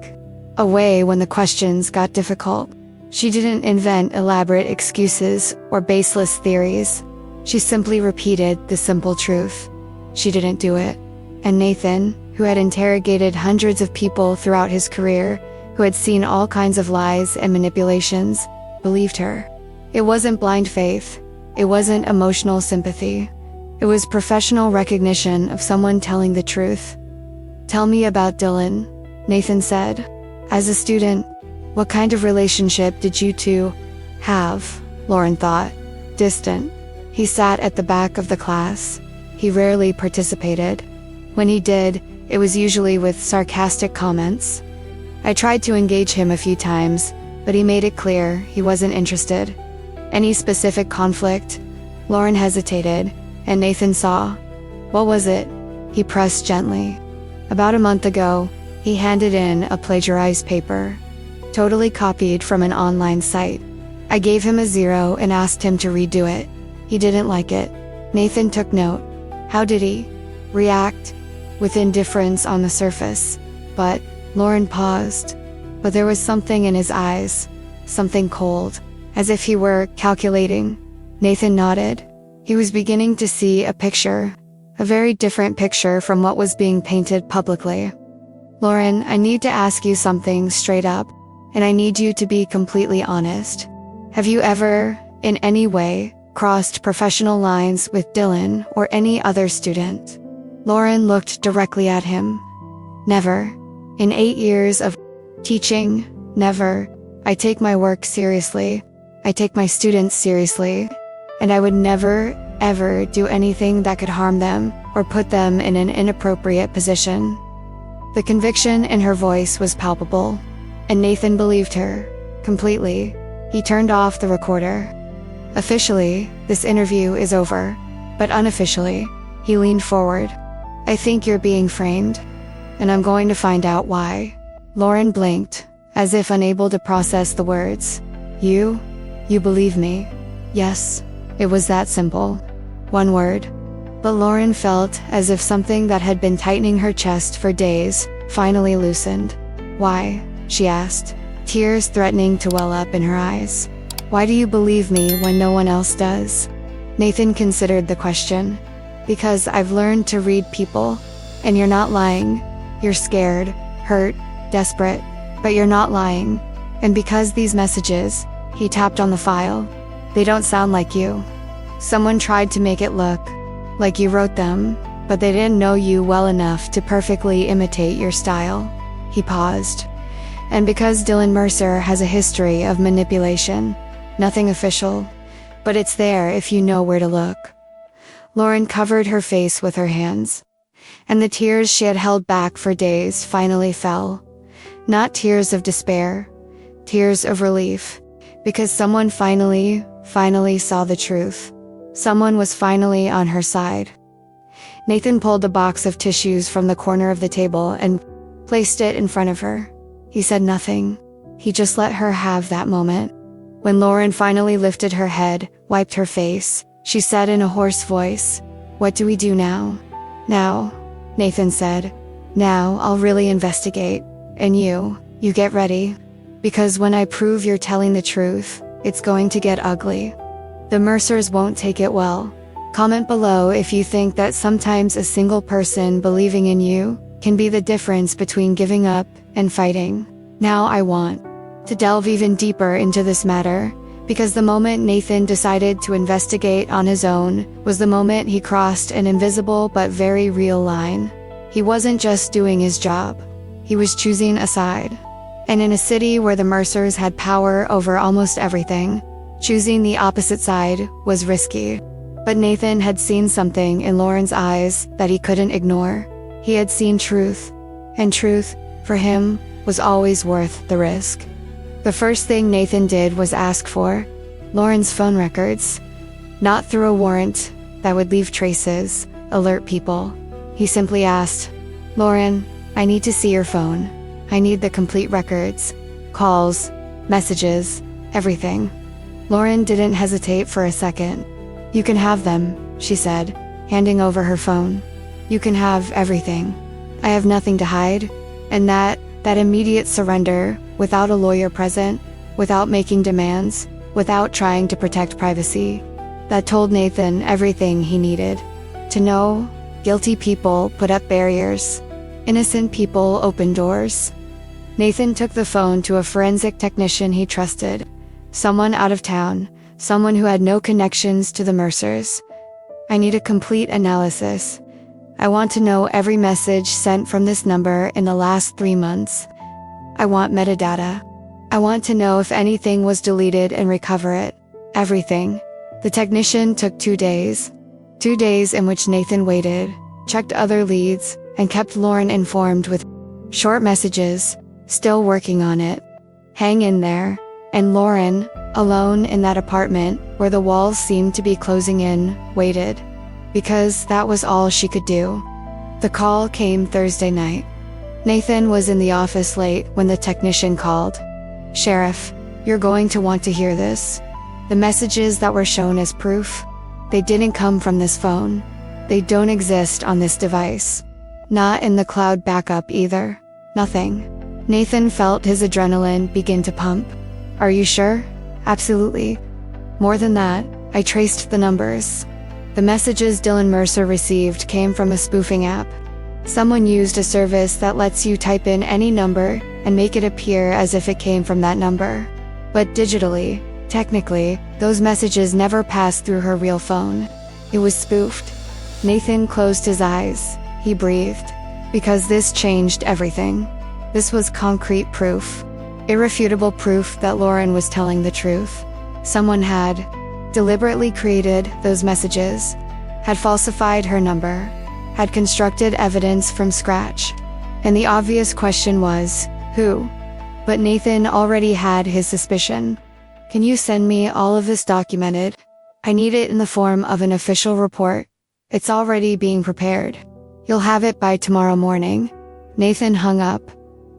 away when the questions got difficult. She didn't invent elaborate excuses or baseless theories. She simply repeated the simple truth. She didn't do it. And Nathan, who had interrogated hundreds of people throughout his career, who had seen all kinds of lies and manipulations, believed her. It wasn't blind faith. It wasn't emotional sympathy. It was professional recognition of someone telling the truth. Tell me about Dylan, Nathan said. As a student, what kind of relationship did you two have? Lauren thought. Distant. He sat at the back of the class. He rarely participated. When he did, it was usually with sarcastic comments. I tried to engage him a few times, but he made it clear he wasn't interested. Any specific conflict? Lauren hesitated, and Nathan saw. What was it? He pressed gently. About a month ago, he handed in a plagiarized paper, totally copied from an online site. I gave him a 0 and asked him to redo it. He didn't like it. Nathan took note. How did he react? With indifference on the surface. But Lauren paused. But there was something in his eyes, something cold, as if he were calculating. Nathan nodded. He was beginning to see a picture, a very different picture from what was being painted publicly. Lauren, I need to ask you something straight up, and I need you to be completely honest. Have you ever, in any way, crossed professional lines with Dylan or any other student? Lauren looked directly at him. Never. In 8 years of teaching, never. I take my work seriously. I take my students seriously, and I would never, ever do anything that could harm them or put them in an inappropriate position." The conviction in her voice was palpable, and Nathan believed her completely. He turned off the recorder. "Officially, this interview is over, but unofficially," he leaned forward. "I think you're being framed, and I'm going to find out why." Lauren blinked, as if unable to process the words. You believe me?" "Yes." It was that simple. One word. But Lauren felt as if something that had been tightening her chest for days finally loosened. "Why?" she asked, tears threatening to well up in her eyes. "Why do you believe me when no one else does?" Nathan considered the question. "Because I've learned to read people, and you're not lying. You're scared, hurt, desperate, but you're not lying. And because these messages," he tapped on the file, "they don't sound like you. Someone tried to make it look like you wrote them, but they didn't know you well enough to perfectly imitate your style." He paused. "And because Dylan Mercer has a history of manipulation. Nothing official, but it's there if you know where to look." Lauren covered her face with her hands, and the tears she had held back for days finally fell. Not tears of despair, tears of relief, because someone finally saw the truth. Someone was finally on her side. Nathan pulled a box of tissues from the corner of the table and placed it in front of her. He said nothing. He just let her have that moment. When Lauren finally lifted her head, wiped her face, she said in a hoarse voice, "What do we do now?" "Now," Nathan said, "now I'll really investigate. And you get ready. Because when I prove you're telling the truth, it's going to get ugly. The Mercers won't take it well." Comment below if you think that sometimes a single person believing in you can be the difference between giving up and fighting. Now I want to delve even deeper into this matter, because the moment Nathan decided to investigate on his own was the moment he crossed an invisible but very real line. He wasn't just doing his job. He was choosing a side. And in a city where the Mercers had power over almost everything, choosing the opposite side was risky. But Nathan had seen something in Lauren's eyes that he couldn't ignore. He had seen truth, and truth, for him, was always worth the risk. The first thing Nathan did was ask for Lauren's phone records. Not through a warrant that would leave traces, alert people. He simply asked, "Lauren, I need to see your phone. I need the complete records. Calls, messages, everything." Lauren didn't hesitate for a second. "You can have them," she said, handing over her phone. "You can have everything. I have nothing to hide." And that immediate surrender, without a lawyer present, without making demands, without trying to protect privacy, that told Nathan everything he needed to know. Guilty people put up barriers. Innocent people opened doors. Nathan took the phone to a forensic technician he trusted. Someone out of town, someone who had no connections to the Mercers. "I need a complete analysis. I want to know every message sent from this number in the last 3 months. I want metadata. I want to know if anything was deleted and recover it. Everything." The technician took 2 days. 2 days in which Nathan waited, checked other leads, and kept Lauren informed with short messages. "Still working on it. Hang in there." And Lauren, alone in that apartment where the walls seemed to be closing in, waited. Because that was all she could do. The call came Thursday night. Nathan was in the office late when the technician called. "Sheriff, you're going to want to hear this. The messages that were shown as proof, they didn't come from this phone. They don't exist on this device. Not in the cloud backup either. Nothing." Nathan felt his adrenaline begin to pump. "Are you sure?" "Absolutely. More than that, I traced the numbers. The messages Dylan Mercer received came from a spoofing app. Someone used a service that lets you type in any number and make it appear as if it came from that number. But digitally, technically, those messages never passed through her real phone. It was spoofed." Nathan closed his eyes. He breathed. Because this changed everything. This was concrete proof. Irrefutable proof that Lauren was telling the truth. Someone had deliberately created those messages, had falsified her number, had constructed evidence from scratch. And the obvious question was, who? But Nathan already had his suspicion. Can you send me all of this documented? I need it in the form of an official report. It's already being prepared. You'll have it by tomorrow morning. Nathan hung up,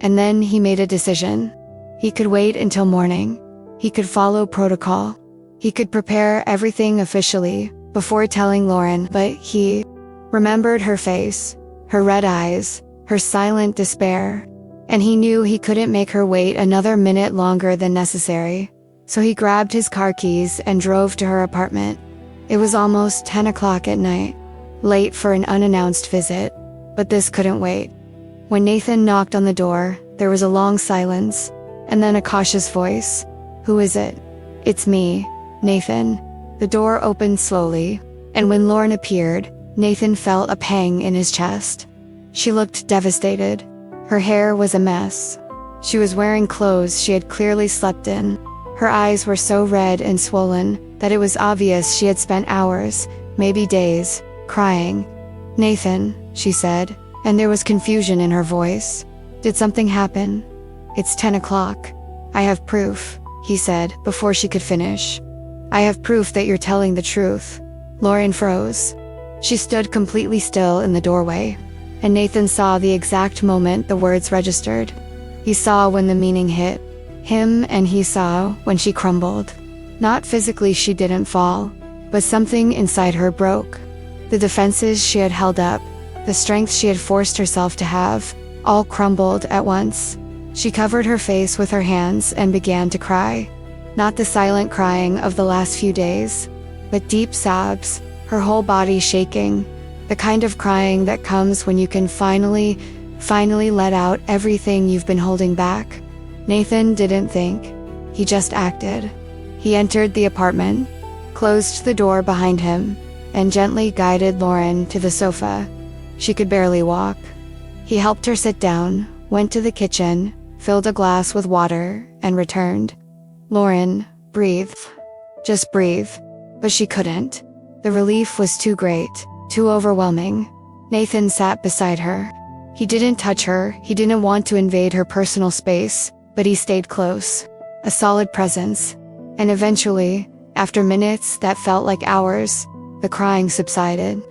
and then he made a decision. He could wait until morning. He could follow protocol. He could prepare everything officially before telling Lauren, but he remembered her face, her red eyes, her silent despair, and he knew he couldn't make her wait another minute longer than necessary. So he grabbed his car keys and drove to her apartment. It was almost 10 o'clock at night, late for an unannounced visit, but this couldn't wait. When Nathan knocked on the door, there was a long silence, and then a cautious voice. Who is it? It's me, Nathan. The door opened slowly, and when Lauren appeared, Nathan felt a pang in his chest. She looked devastated. Her hair was a mess. She was wearing clothes she had clearly slept in. Her eyes were so red and swollen that it was obvious she had spent hours, maybe days, crying. Nathan, she said, and there was confusion in her voice. Did something happen? It's 10 o'clock. I have proof, he said before she could finish. I have proof that you're telling the truth. Lauren froze. She stood completely still in the doorway, and Nathan saw the exact moment the words registered. He saw when the meaning hit him, and he saw when she crumbled. Not physically, she didn't fall, but something inside her broke. The defenses she had held up, the strength she had forced herself to have, all crumbled at once. She covered her face with her hands and began to cry. Not the silent crying of the last few days, but deep sobs, her whole body shaking, the kind of crying that comes when you can finally let out everything you've been holding back. Nathan didn't think. He just acted. He entered the apartment, closed the door behind him, and gently guided Lauren to the sofa. She could barely walk. He helped her sit down, went to the kitchen, filled a glass with water, and returned. Lauren, breathe. Just breathe. But she couldn't. The relief was too great, too overwhelming. Nathan sat beside her. He didn't touch her, he didn't want to invade her personal space, but he stayed close. A solid presence. And eventually, after minutes that felt like hours, the crying subsided.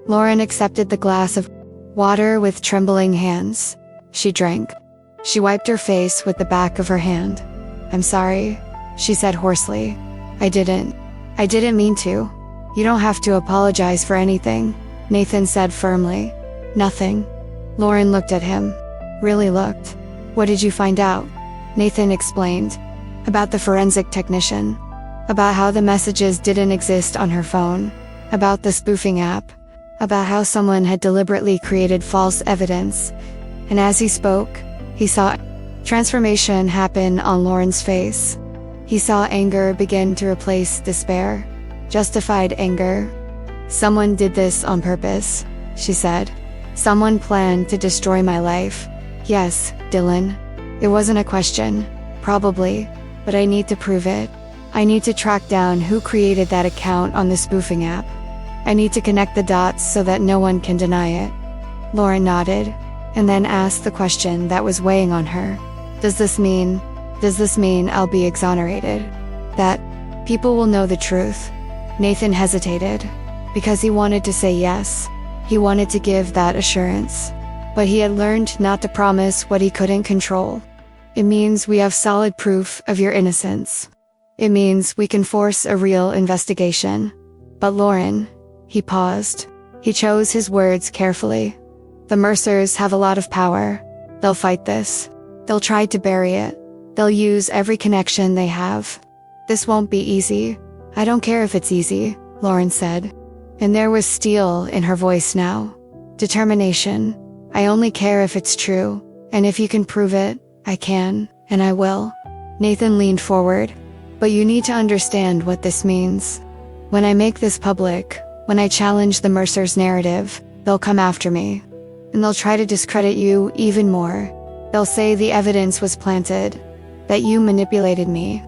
Lauren accepted the glass of water with trembling hands. She drank. She wiped her face with the back of her hand. I'm sorry, she said hoarsely. I didn't mean to. You don't have to apologize for anything, Nathan said firmly. Nothing. Lauren looked at him. Really looked. What did you find out? Nathan explained. About the forensic technician. About how the messages didn't exist on her phone. About the spoofing app. About how someone had deliberately created false evidence. And as he spoke, he saw transformation happen on Lauren's face. He saw anger begin to replace despair. Justified anger. Someone did this on purpose, she said. Someone planned to destroy my life. Yes, Dylan. It wasn't a question. Probably. But I need to prove it. I need to track down who created that account on the spoofing app. I need to connect the dots so that no one can deny it. Lauren nodded, and then asked the question that was weighing on her. Does this mean I'll be exonerated? That people will know the truth? Nathan hesitated, because he wanted to say yes. He wanted to give that assurance. But he had learned not to promise what he couldn't control. It means we have solid proof of your innocence. It means we can force a real investigation. But Lauren, he paused. He chose his words carefully. The Mercers have a lot of power. They'll fight this. They'll try to bury it. They'll use every connection they have. This won't be easy. I don't care if it's easy, Lauren said. And there was steel in her voice now. Determination. I only care if it's true. And if you can prove it, I can, and I will. Nathan leaned forward. But you need to understand what this means. When I make this public, when I challenge the Mercers' narrative, they'll come after me. And they'll try to discredit you even more. They'll say the evidence was planted, that you manipulated me.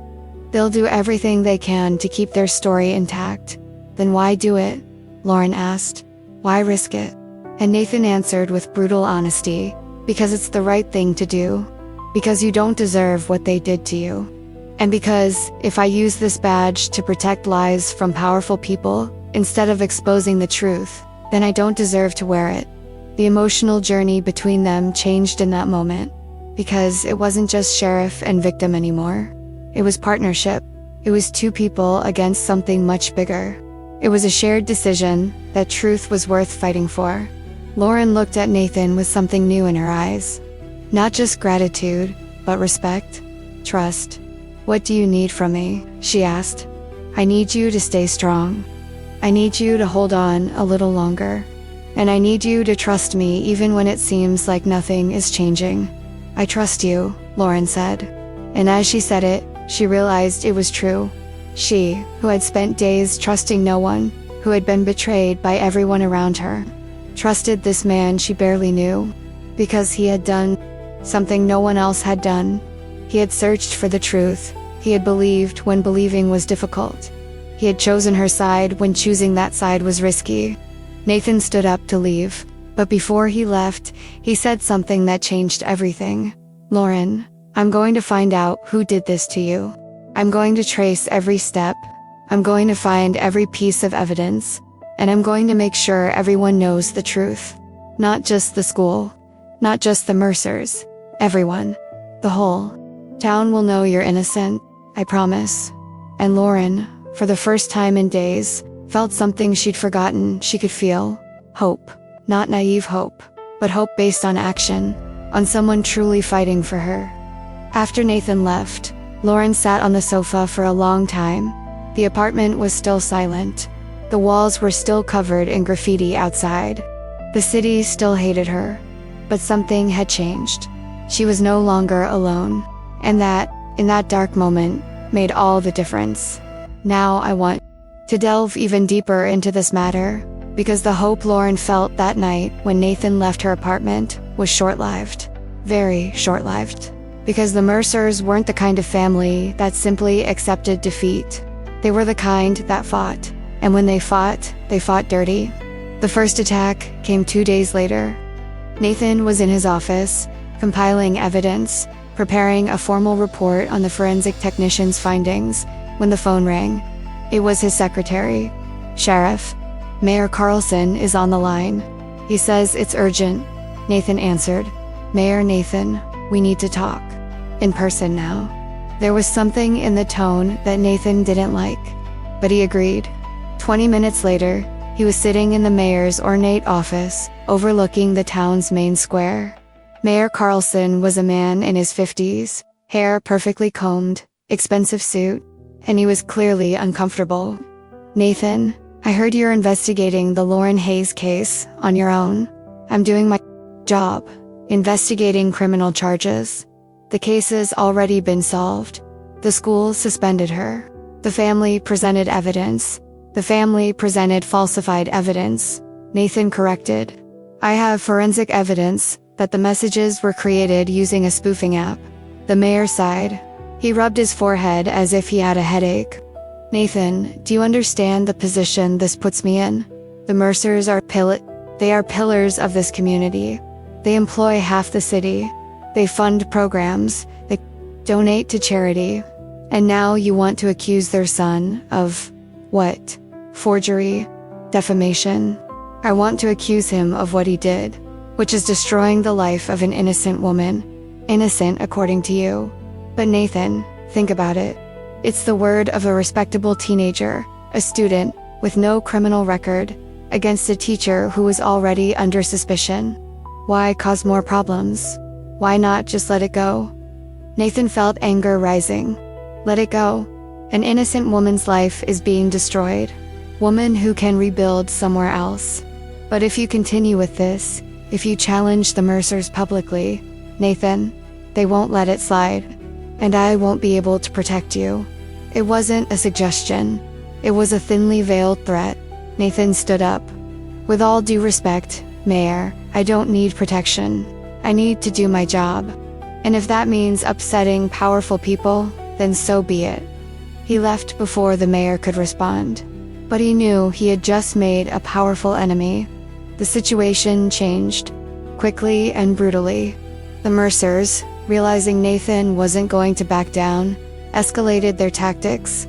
They'll do everything they can to keep their story intact. Then why do it? Lauren asked. Why risk it? And Nathan answered with brutal honesty, because it's the right thing to do. Because you don't deserve what they did to you. And because, if I use this badge to protect lies from powerful people, instead of exposing the truth, then I don't deserve to wear it. The emotional journey between them changed in that moment. Because it wasn't just sheriff and victim anymore. It was partnership. It was two people against something much bigger. It was a shared decision that truth was worth fighting for. Lauren looked at Nathan with something new in her eyes. Not just gratitude, but respect, trust. What do you need from me? She asked. I need you to stay strong. I need you to hold on a little longer. And I need you to trust me even when it seems like nothing is changing. I trust you, Lauren said. And as she said it, she realized it was true. She, who had spent days trusting no one, who had been betrayed by everyone around her, trusted this man she barely knew, because he had done something no one else had done. He had searched for the truth. He had believed when believing was difficult. He had chosen her side when choosing that side was risky. Nathan stood up to leave, but before he left, he said something that changed everything. Lauren, I'm going to find out who did this to you. I'm going to trace every step. I'm going to find every piece of evidence. And I'm going to make sure everyone knows the truth. Not just the school. Not just the Mercers. Everyone. The whole town will know you're innocent, I promise. And Lauren, for the first time in days, felt something she'd forgotten she could feel. Hope. Not naive hope, but hope based on action, on someone truly fighting for her. After Nathan left, Lauren sat on the sofa for a long time. The apartment was still silent. The walls were still covered in graffiti outside. The city still hated her. But something had changed. She was no longer alone. And that, in that dark moment, made all the difference. Now I want to delve even deeper into this matter, because the hope Lauren felt that night when Nathan left her apartment was short-lived. Very short-lived. Because the Mercers weren't the kind of family that simply accepted defeat. They were the kind that fought. And when they fought dirty. The first attack came 2 days later. Nathan was in his office, compiling evidence, preparing a formal report on the forensic technician's findings, when the phone rang. It was his secretary. Sheriff, Mayor Carlson is on the line. He says it's urgent. Nathan answered. Mayor Nathan, we need to talk. In person now. There was something in the tone that Nathan didn't like, but he agreed. 20 minutes later, he was sitting in the mayor's ornate office, overlooking the town's main square. Mayor Carlson was a man in his 50s, hair perfectly combed, expensive suit, and he was clearly uncomfortable. Nathan, I heard you're investigating the Lauren Hayes case on your own. I'm doing my job, investigating criminal charges. The case has already been solved. The school suspended her. The family presented evidence. The family presented falsified evidence. Nathan corrected. I have forensic evidence that the messages were created using a spoofing app. The mayor sighed. He rubbed his forehead as if he had a headache. Nathan, do you understand the position this puts me in? The Mercers are pillars of this community. They employ half the city. They fund programs. They donate to charity. And now you want to accuse their son of what? Forgery? Defamation? I want to accuse him of what he did, which is destroying the life of an innocent woman. Innocent according to you. But Nathan, think about it. It's the word of a respectable teenager, a student, with no criminal record, against a teacher who was already under suspicion. Why cause more problems? Why not just let it go? Nathan felt anger rising. Let it go. An innocent woman's life is being destroyed. Woman who can rebuild somewhere else. But if you continue with this, if you challenge the Mercers publicly, Nathan, they won't let it slide. And I won't be able to protect you. It wasn't a suggestion. It was a thinly veiled threat. Nathan stood up. With all due respect, Mayor, I don't need protection. I need to do my job. And if that means upsetting powerful people, then so be it. He left before the mayor could respond. But he knew he had just made a powerful enemy. The situation changed, quickly and brutally. The Mercers, realizing Nathan wasn't going to back down, escalated their tactics.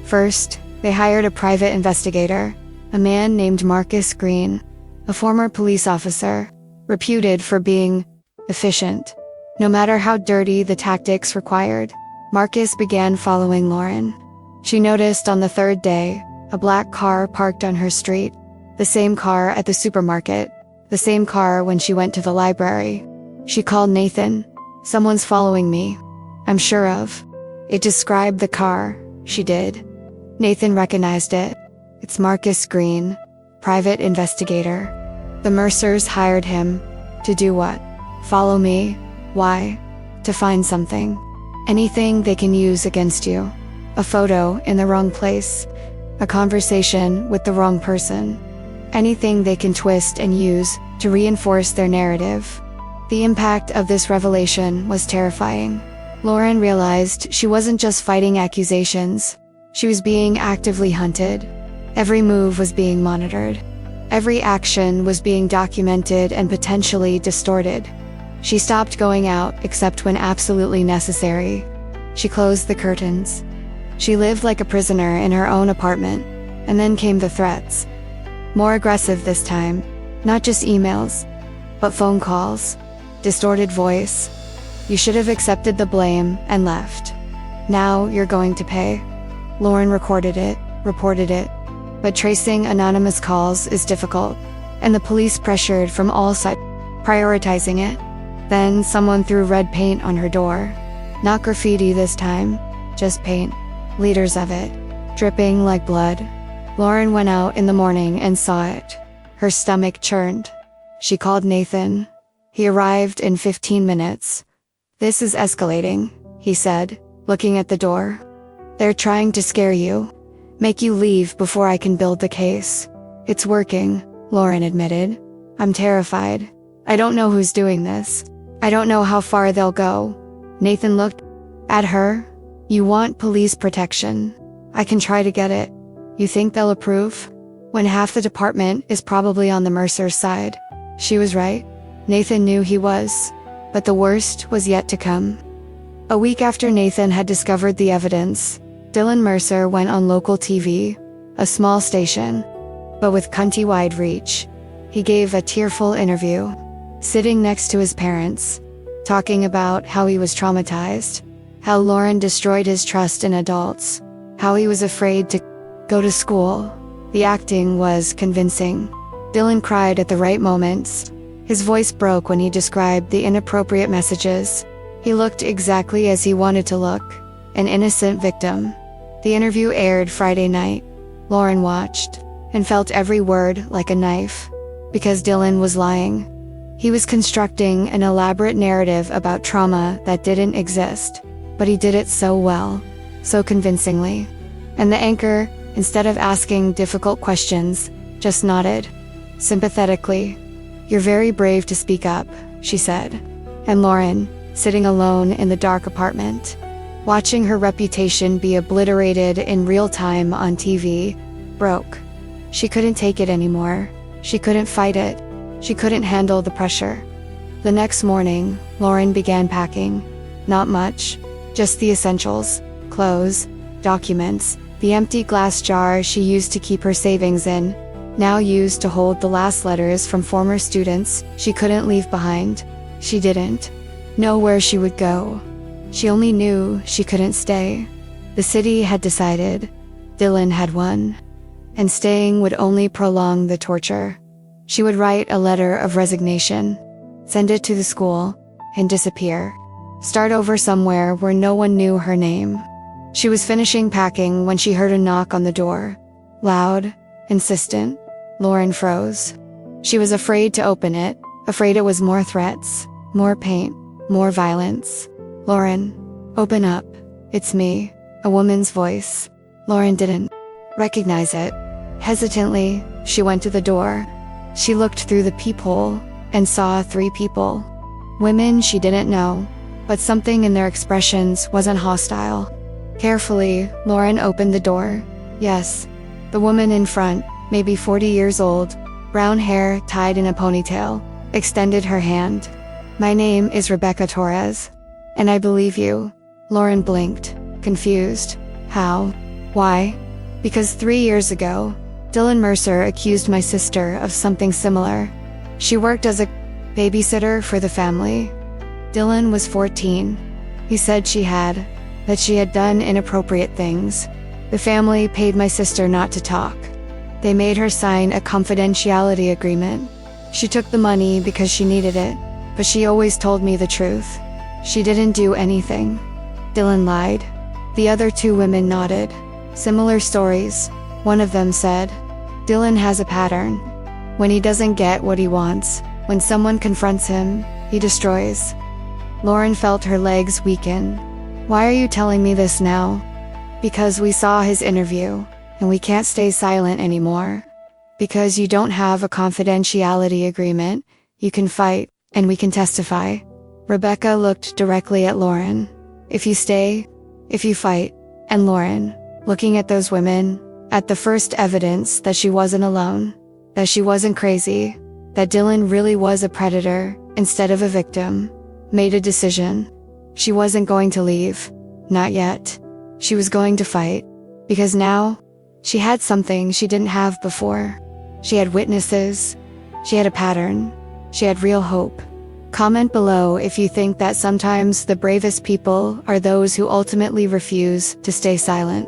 First, they hired a private investigator, a man named Marcus Green, a former police officer, reputed for being efficient. No matter how dirty the tactics required, Marcus began following Lauren. She noticed on the third day, a black car parked on her street, the same car at the supermarket, the same car when she went to the library. She called Nathan. "Someone's following me. I'm sure of." It described the car. She did. Nathan recognized it. It's Marcus Green, private investigator. The Mercers hired him. To do what? Follow me. Why? To find something. Anything they can use against you. A photo in the wrong place. A conversation with the wrong person. Anything they can twist and use to reinforce their narrative. The impact of this revelation was terrifying. Lauren realized she wasn't just fighting accusations. She was being actively hunted. Every move was being monitored. Every action was being documented and potentially distorted. She stopped going out except when absolutely necessary. She closed the curtains. She lived like a prisoner in her own apartment. And then came the threats. More aggressive this time. Not just emails, but phone calls. Distorted voice. "You should have accepted the blame and left. Now you're going to pay." Lauren recorded it, reported it. But tracing anonymous calls is difficult, and the police pressured from all sides, prioritizing it. Then someone threw red paint on her door. Not graffiti this time, just paint. Liters of it, dripping like blood. Lauren went out in the morning and saw it. Her stomach churned. She called Nathan. He arrived in 15 minutes. "This is escalating," he said, looking at the door. "They're trying to scare you. Make you leave before I can build the case." "It's working," Lauren admitted. "I'm terrified. I don't know who's doing this. I don't know how far they'll go." Nathan looked at her. "You want police protection. I can try to get it. You think they'll approve? When half the department is probably on the Mercer's side." She was right. Nathan knew he was. But the worst was yet to come. A week after Nathan had discovered the evidence, Dylan Mercer went on local TV, a small station, but with county-wide reach. He gave a tearful interview, sitting next to his parents, talking about how he was traumatized, how Lauren destroyed his trust in adults, how he was afraid to go to school. The acting was convincing. Dylan cried at the right moments. His voice broke when he described the inappropriate messages. He looked exactly as he wanted to look, an innocent victim. The interview aired Friday night. Lauren watched, and felt every word like a knife. Because Dylan was lying. He was constructing an elaborate narrative about trauma that didn't exist. But he did it so well, so convincingly. And the anchor, instead of asking difficult questions, just nodded, sympathetically. "You're very brave to speak up," she said. And Lauren, sitting alone in the dark apartment, watching her reputation be obliterated in real time on TV, broke. She couldn't take it anymore. She couldn't fight it. She couldn't handle the pressure. The next morning, Lauren began packing. Not much, just the essentials: clothes, documents, the empty glass jar she used to keep her savings in, now used to hold the last letters from former students she couldn't leave behind. She didn't know where she would go. She only knew she couldn't stay. The city had decided. Dylan had won. And staying would only prolong the torture. She would write a letter of resignation, send it to the school, and disappear. Start over somewhere where no one knew her name. She was finishing packing when she heard a knock on the door. Loud, insistent. Lauren froze. She was afraid to open it, afraid it was more threats, more paint, more violence. "Lauren, open up. It's me," a woman's voice. Lauren didn't recognize it. Hesitantly, she went to the door. She looked through the peephole and saw 3 people. Women she didn't know, but something in their expressions wasn't hostile. Carefully, Lauren opened the door. Yes, the woman in front, maybe 40 years old, brown hair tied in a ponytail, extended her hand. "My name is Rebecca Torres. And I believe you." Lauren blinked, confused. "How? Why?" "Because 3 years ago, Dylan Mercer accused my sister of something similar. She worked as a babysitter for the family. Dylan was 14. He said that she had done inappropriate things. The family paid my sister not to talk. They made her sign a confidentiality agreement. She took the money because she needed it, but she always told me the truth. She didn't do anything." Dylan lied. The other two women nodded. Similar stories. One of them said, "Dylan has a pattern. When he doesn't get what he wants, when someone confronts him, he destroys." Lauren felt her legs weaken. "Why are you telling me this now?" "Because we saw his interview, and we can't stay silent anymore. Because you don't have a confidentiality agreement, you can fight, and we can testify." Rebecca looked directly at Lauren. If you fight," and Lauren, looking at those women, at the first evidence that she wasn't alone, that she wasn't crazy, that Dylan really was a predator instead of a victim, made a decision. She wasn't going to leave. Not yet. She was going to fight. Because now, she had something she didn't have before. She had witnesses. She had a pattern. She had real hope. Comment below if you think that sometimes the bravest people are those who ultimately refuse to stay silent.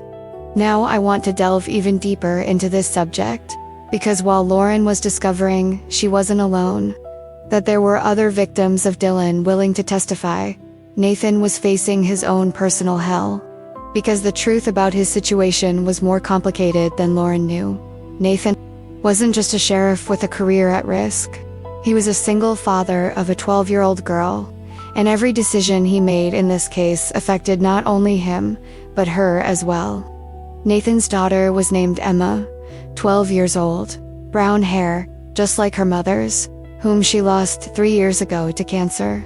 Now I want to delve even deeper into this subject, because while Lauren was discovering she wasn't alone, that there were other victims of Dylan willing to testify, Nathan was facing his own personal hell. Because the truth about his situation was more complicated than Lauren knew. Nathan wasn't just a sheriff with a career at risk. He was a single father of a 12-year-old girl, and every decision he made in this case affected not only him, but her as well. Nathan's daughter was named Emma, 12 years old, brown hair, just like her mother's, whom she lost 3 years ago to cancer.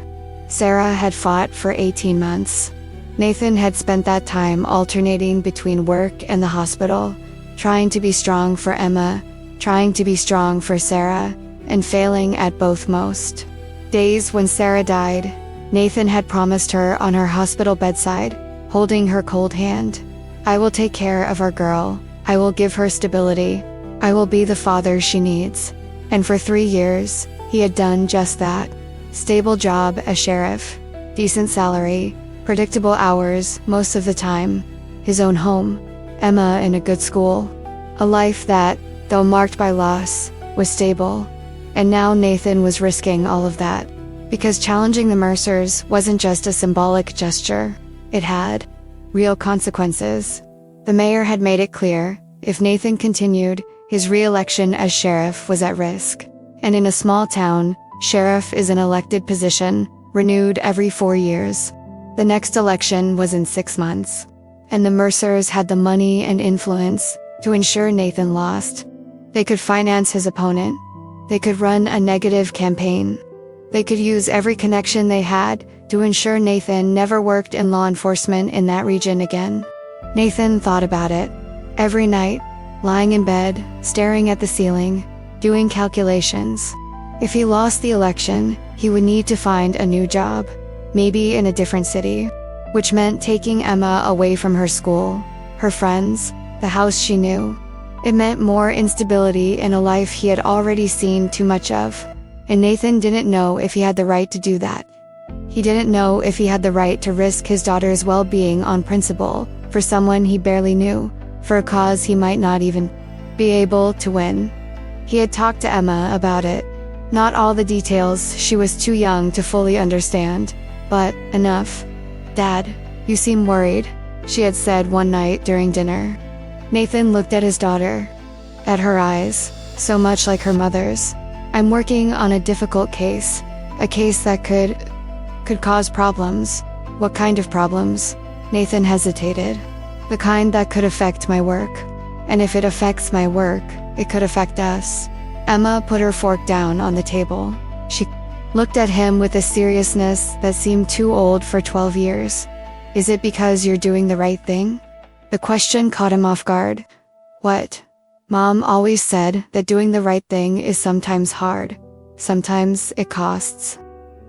Sarah had fought for 18 months. Nathan had spent that time alternating between work and the hospital, trying to be strong for Emma, trying to be strong for Sarah, and failing at both most. Days when Sarah died, Nathan had promised her on her hospital bedside, holding her cold hand, "I will take care of our girl. I will give her stability. I will be the father she needs." And for 3 years, he had done just that. Stable job as sheriff, decent salary, predictable hours most of the time, his own home, Emma in a good school. A life that, though marked by loss, was stable. And now Nathan was risking all of that. Because challenging the Mercers wasn't just a symbolic gesture. It had real consequences. The mayor had made it clear, if Nathan continued, his re-election as sheriff was at risk. And in a small town, sheriff is an elected position, renewed every 4 years. The next election was in 6 months. And the Mercers had the money and influence to ensure Nathan lost. They could finance his opponent. They could run a negative campaign. They could use every connection they had to ensure Nathan never worked in law enforcement in that region again. Nathan thought about it. Every night, lying in bed, staring at the ceiling, doing calculations. If he lost the election, he would need to find a new job, maybe in a different city, which meant taking Emma away from her school, her friends, the house she knew. It meant more instability in a life he had already seen too much of. And Nathan didn't know if he had the right to do that. He didn't know if he had the right to risk his daughter's well-being on principle, for someone he barely knew, for a cause he might not even be able to win. He had talked to Emma about it. Not all the details, she was too young to fully understand, but enough. "Dad, you seem worried," she had said one night during dinner. Nathan looked at his daughter, at her eyes, so much like her mother's. "I'm working on a difficult case, a case that could cause problems." "What kind of problems?" Nathan hesitated. "The kind that could affect my work. And if it affects my work, it could affect us." Emma put her fork down on the table. She looked at him with a seriousness that seemed too old for 12 years. Is it because you're doing the right thing? The question caught him off guard. What? Mom always said that doing the right thing is sometimes hard. Sometimes it costs.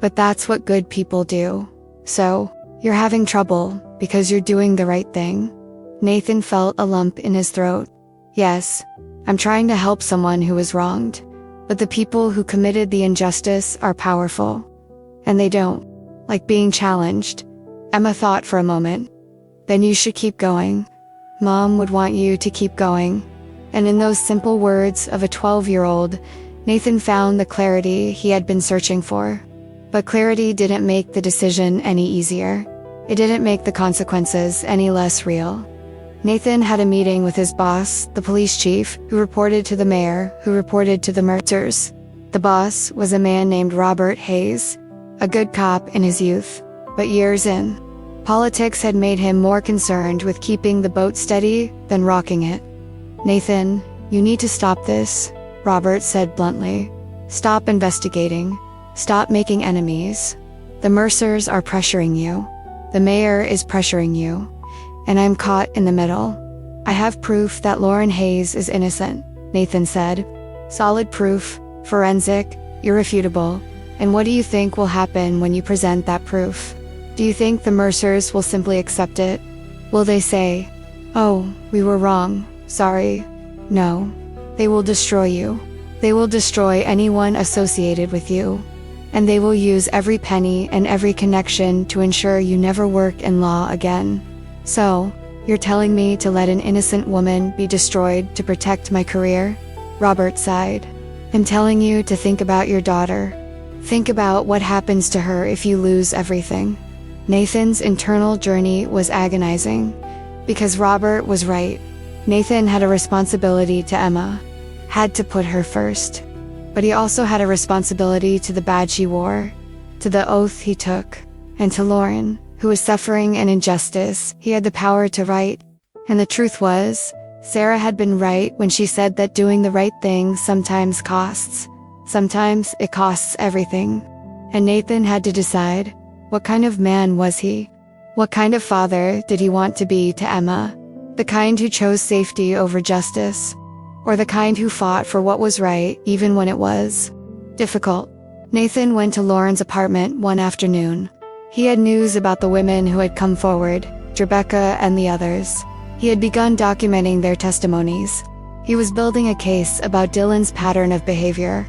But that's what good people do. So, you're having trouble because you're doing the right thing? Nathan felt a lump in his throat. Yes, I'm trying to help someone who was wronged. But the people who committed the injustice are powerful. And they don't like being challenged. Emma thought for a moment. Then you should keep going. Mom would want you to keep going. And in those simple words of a 12-year-old, Nathan found the clarity he had been searching for. But clarity didn't make the decision any easier. It didn't make the consequences any less real. Nathan had a meeting with his boss, the police chief, who reported to the mayor, who reported to the murderers. The boss was a man named Robert Hayes, a good cop in his youth, but years in, politics had made him more concerned with keeping the boat steady than rocking it. Nathan, you need to stop this, Robert said bluntly. Stop investigating. Stop making enemies. The Mercers are pressuring you. The mayor is pressuring you. And I'm caught in the middle. I have proof that Lauren Hayes is innocent, Nathan said. Solid proof, forensic, irrefutable. And what do you think will happen when you present that proof? Do you think the Mercers will simply accept it? Will they say, "Oh, we were wrong, sorry"? No. They will destroy you. They will destroy anyone associated with you. And they will use every penny and every connection to ensure you never work in law again. So, you're telling me to let an innocent woman be destroyed to protect my career? Robert sighed. I'm telling you to think about your daughter. Think about what happens to her if you lose everything. Nathan's internal journey was agonizing. Because Robert was right. Nathan had a responsibility to Emma. Had to put her first. But he also had a responsibility to the badge he wore, to the oath he took, and to Lauren, who was suffering an injustice he had the power to right. And the truth was, Sarah had been right when she said that doing the right thing sometimes costs. Sometimes it costs everything. And Nathan had to decide, what kind of man was he? What kind of father did he want to be to Emma? The kind who chose safety over justice? Or the kind who fought for what was right even when it was difficult? Nathan went to Lauren's apartment one afternoon. He had news about the women who had come forward, Rebecca and the others. He had begun documenting their testimonies. He was building a case about Dylan's pattern of behavior.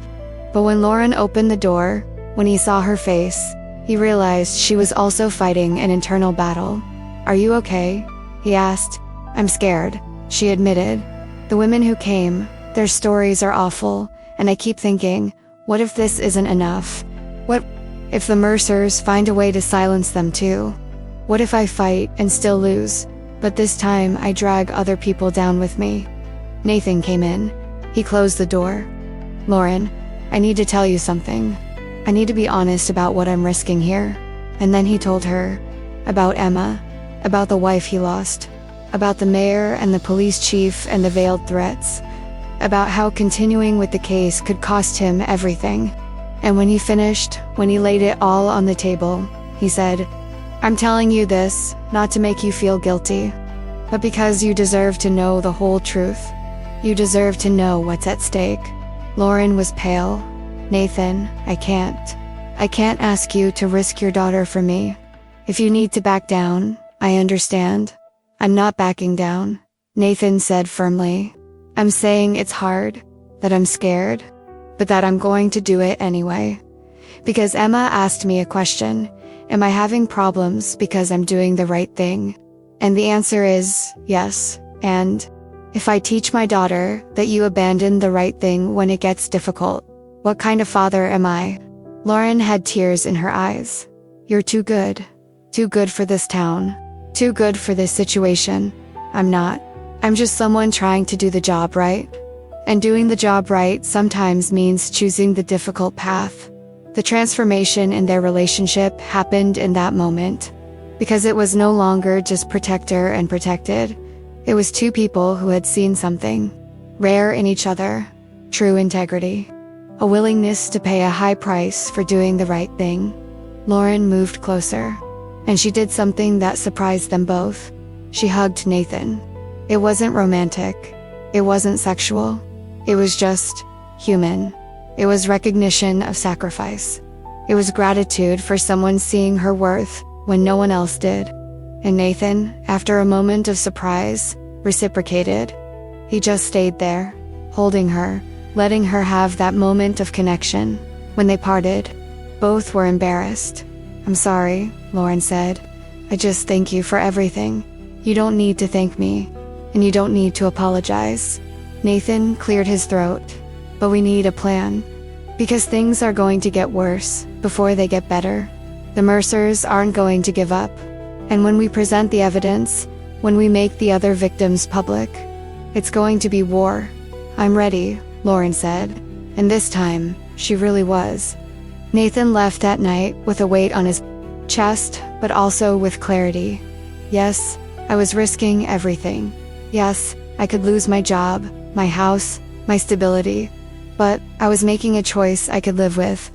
But when Lauren opened the door, when he saw her face, he realized she was also fighting an internal battle. Are you okay? He asked. I'm scared, she admitted. The women who came, their stories are awful, and I keep thinking, what if this isn't enough? What if the Mercers find a way to silence them too? What if I fight and still lose, but this time I drag other people down with me? Nathan came in. He closed the door. Lauren, I need to tell you something. I need to be honest about what I'm risking here. And then he told her about Emma, about the wife he lost, about the mayor and the police chief and the veiled threats, about how continuing with the case could cost him everything. And when he finished, when he laid it all on the table, he said, I'm telling you this, not to make you feel guilty, but because you deserve to know the whole truth. You deserve to know what's at stake. Lauren was pale. Nathan, I can't ask you to risk your daughter for me. If you need to back down, I understand. I'm not backing down, Nathan said firmly. I'm saying it's hard, that I'm scared, but that I'm going to do it anyway. Because Emma asked me a question, am I having problems because I'm doing the right thing? And the answer is yes, and if I teach my daughter that you abandon the right thing when it gets difficult, what kind of father am I? Lauren had tears in her eyes. You're too good for this town, too good for this situation. I'm not. I'm just someone trying to do the job right. And doing the job right sometimes means choosing the difficult path. The transformation in their relationship happened in that moment. Because it was no longer just protector and protected. It was two people who had seen something rare in each other, true integrity. A willingness to pay a high price for doing the right thing. Lauren moved closer. and she did something that surprised them both. She hugged Nathan. It wasn't romantic. It wasn't sexual. It was just human. It was recognition of sacrifice. It was gratitude for someone seeing her worth when no one else did. And Nathan, after a moment of surprise, reciprocated. He just stayed there, holding her, letting her have that moment of connection. When they parted, both were embarrassed. "I'm sorry," Lauren said. "I just thank you for everything. You don't need to thank me, and you don't need to apologize." Nathan cleared his throat. "But we need a plan. Because things are going to get worse before they get better. The Mercers aren't going to give up. And when we present the evidence, when we make the other victims public, it's going to be war." "I'm ready," Lauren said. And this time, she really was. Nathan left that night with a weight on his chest, but also with clarity. Yes, I was risking everything. Yes, I could lose my job, my house, my stability. But I was making a choice I could live with.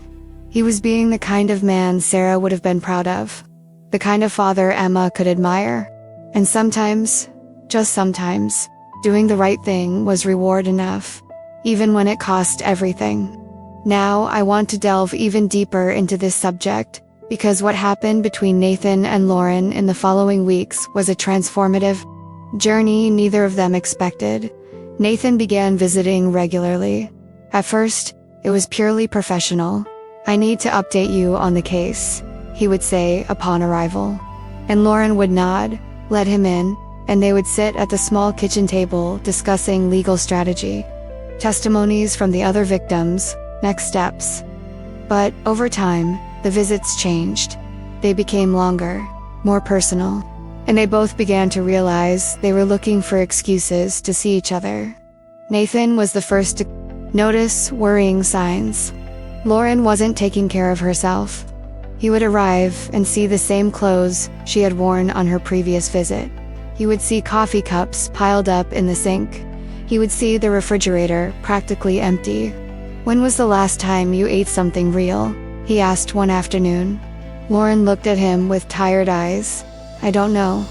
He was being the kind of man Sarah would have been proud of. The kind of father Emma could admire. And sometimes, just sometimes, doing the right thing was reward enough, even when it cost everything. Now I want to delve even deeper into this subject, because what happened between Nathan and Lauren in the following weeks was a transformative journey neither of them expected. Nathan began visiting regularly. At first, it was purely professional. "I need to update you on the case," he would say upon arrival. And Lauren would nod, let him in, and they would sit at the small kitchen table discussing legal strategy, testimonies from the other victims, next steps. But over time, the visits changed. They became longer, more personal, and they both began to realize they were looking for excuses to see each other. Nathan was the first to notice worrying signs. Lauren wasn't taking care of herself. He would arrive and see the same clothes she had worn on her previous visit. He would see coffee cups piled up in the sink. He would see the refrigerator practically empty. "When was the last time you ate something real?" he asked one afternoon. Lauren looked at him with tired eyes. "I don't know.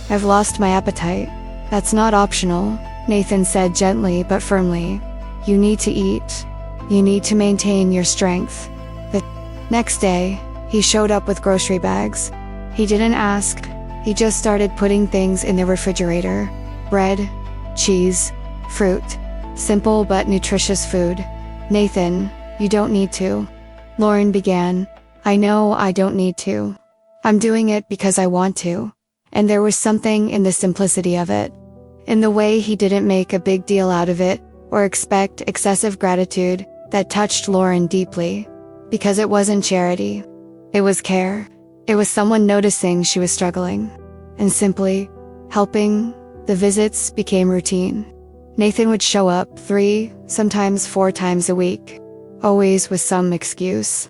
I've lost my appetite." "That's not optional," Nathan said gently but firmly. "You need to eat. You need to maintain your strength." The next day, he showed up with grocery bags. He didn't ask. He just started putting things in the refrigerator. Bread, cheese, fruit. Simple but nutritious food. "Nathan, you don't need to." Lauren began. "I know I don't need to. I'm doing it because I want to." And there was something in the simplicity of it. In the way he didn't make a big deal out of it, or expect excessive gratitude, that touched Lauren deeply. Because it wasn't charity. It was care. It was someone noticing she was struggling. And simply helping. The visits became routine. Nathan would show up 3, sometimes 4 times a week. Always with some excuse.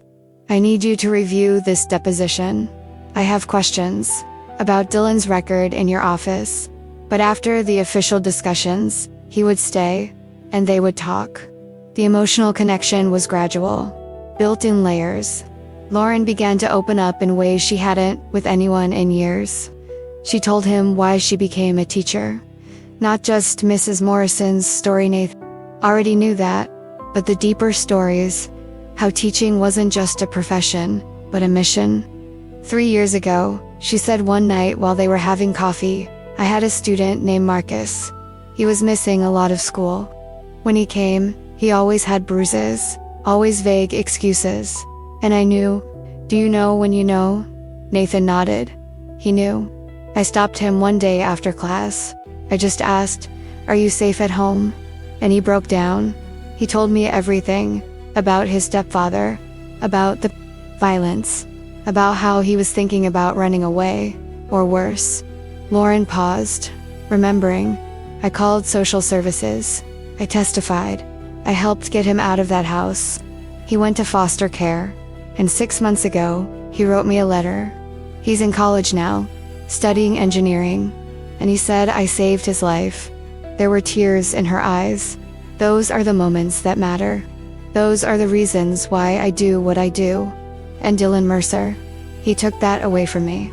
"I need you to review this deposition. I have questions about Dylan's record in your office." But after the official discussions, he would stay, and they would talk. The emotional connection was gradual, built in layers. Lauren began to open up in ways she hadn't with anyone in years. She told him why she became a teacher. Not just Mrs. Morrison's story, Nathan already knew that, but the deeper stories, how teaching wasn't just a profession, but a mission. 3 years ago, she said one night while they were having coffee, "I had a student named Marcus. He was missing a lot of school. When he came, he always had bruises, always vague excuses. And I knew." "Do you know when you know?" Nathan nodded. He knew. "I stopped him one day after class. I just asked, 'Are you safe at home?' And he broke down. He told me everything, about his stepfather, about the violence, about how he was thinking about running away, or worse." Lauren paused, remembering. "I called social services. I testified. I helped get him out of that house. He went to foster care. And 6 months ago, he wrote me a letter. He's in college now, studying engineering. And he said I saved his life." There were tears in her eyes. "Those are the moments that matter. Those are the reasons why I do what I do." And Dylan Mercer, he took that away from me.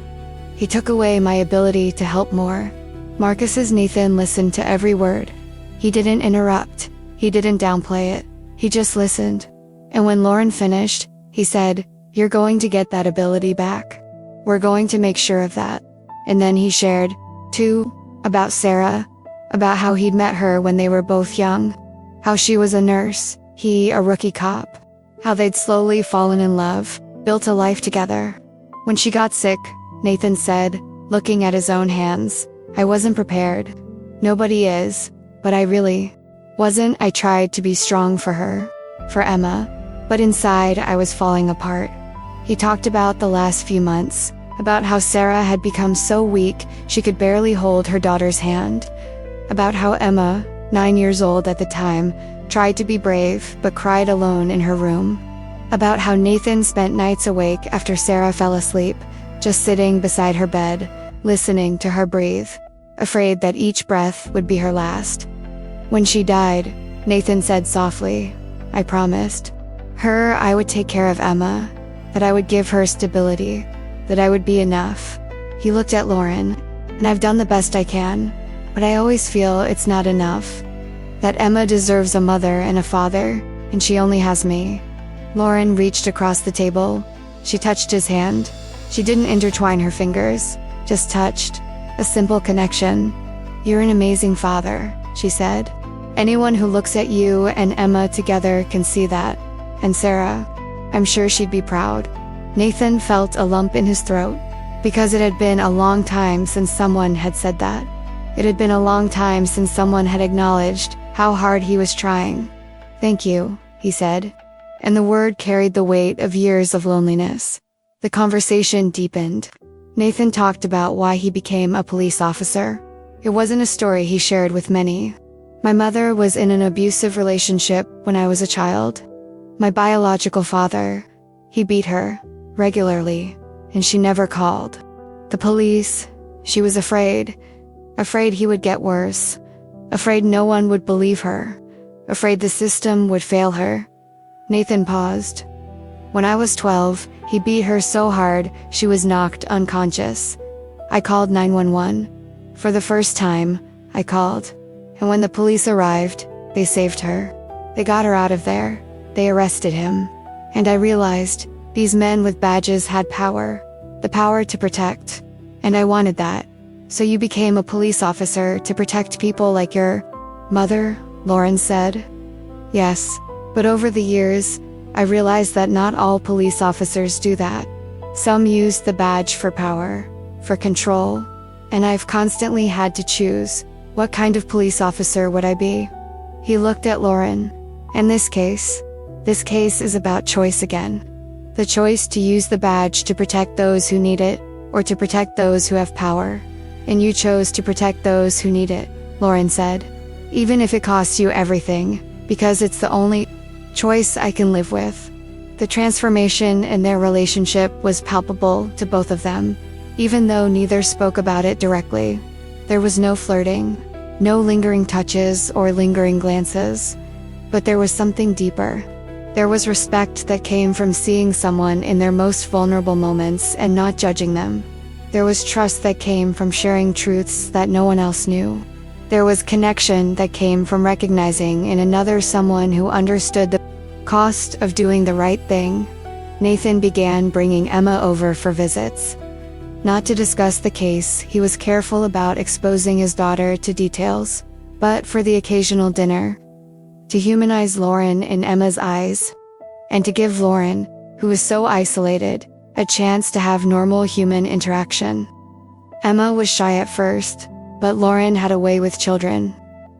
He took away my ability to help more. Marcus's Nathan listened to every word. He didn't interrupt. He didn't downplay it. He just listened. And when Lauren finished, he said, "You're going to get that ability back. We're going to make sure of that." And then he shared, too, about Sarah, about how he'd met her when they were both young, how she was a nurse, he a rookie cop, how they'd slowly fallen in love, built a life together. When she got sick, Nathan said, looking at his own hands, "I wasn't prepared. Nobody is, but I really wasn't. I tried to be strong for her, for Emma, but inside I was falling apart." He talked about the last few months, about how Sarah had become so weak she could barely hold her daughter's hand, about how Emma, 9 years old at the time, tried to be brave but cried alone in her room, about how Nathan spent nights awake after Sarah fell asleep, just sitting beside her bed, listening to her breathe, afraid that each breath would be her last. When she died, Nathan said softly, "I promised her I would take care of Emma, that I would give her stability, that I would be enough." He looked at Lauren, "And I've done the best I can, but I always feel it's not enough. That Emma deserves a mother and a father, and she only has me." Lauren reached across the table. She touched his hand. She didn't intertwine her fingers, just touched. A simple connection. "You're an amazing father," she said. "Anyone who looks at you and Emma together can see that. And Sarah, I'm sure she'd be proud." Nathan felt a lump in his throat, because it had been a long time since someone had said that. It had been a long time since someone had acknowledged how hard he was trying. "Thank you," he said. And the word carried the weight of years of loneliness. The conversation deepened. Nathan talked about why he became a police officer. It wasn't a story he shared with many. "My mother was in an abusive relationship when I was a child. My biological father, he beat her regularly, and she never called the police. She was afraid he would get worse, afraid no one would believe her, afraid the system would fail her." Nathan paused. "When I was 12, he beat her so hard she was knocked unconscious. I called 911. For the first time, I called. And when the police arrived, they saved her. They got her out of there. They arrested him. And I realized these men with badges had power, the power to protect. And I wanted that. So you became a police officer to protect people like your mother?" Lauren said. "Yes, but over the years, I realized that not all police officers do that. Some use the badge for power, for control, and I've constantly had to choose, what kind of police officer would I be?" He looked at Lauren. "And this case is about choice again. The choice to use the badge to protect those who need it, or to protect those who have power. And you chose to protect those who need it," Lauren said. "Even if it costs you everything, because it's the only choice I can live with." The transformation in their relationship was palpable to both of them, even though neither spoke about it directly. There was no flirting, no lingering touches or lingering glances, but there was something deeper. There was respect that came from seeing someone in their most vulnerable moments and not judging them. There was trust that came from sharing truths that no one else knew. There was connection that came from recognizing in another someone who understood the cost of doing the right thing. Nathan began bringing Emma over for visits. Not to discuss the case, he was careful about exposing his daughter to details, but for the occasional dinner. To humanize Lauren in Emma's eyes, and to give Lauren, who was so isolated, a chance to have normal human interaction. Emma was shy at first, but Lauren had a way with children.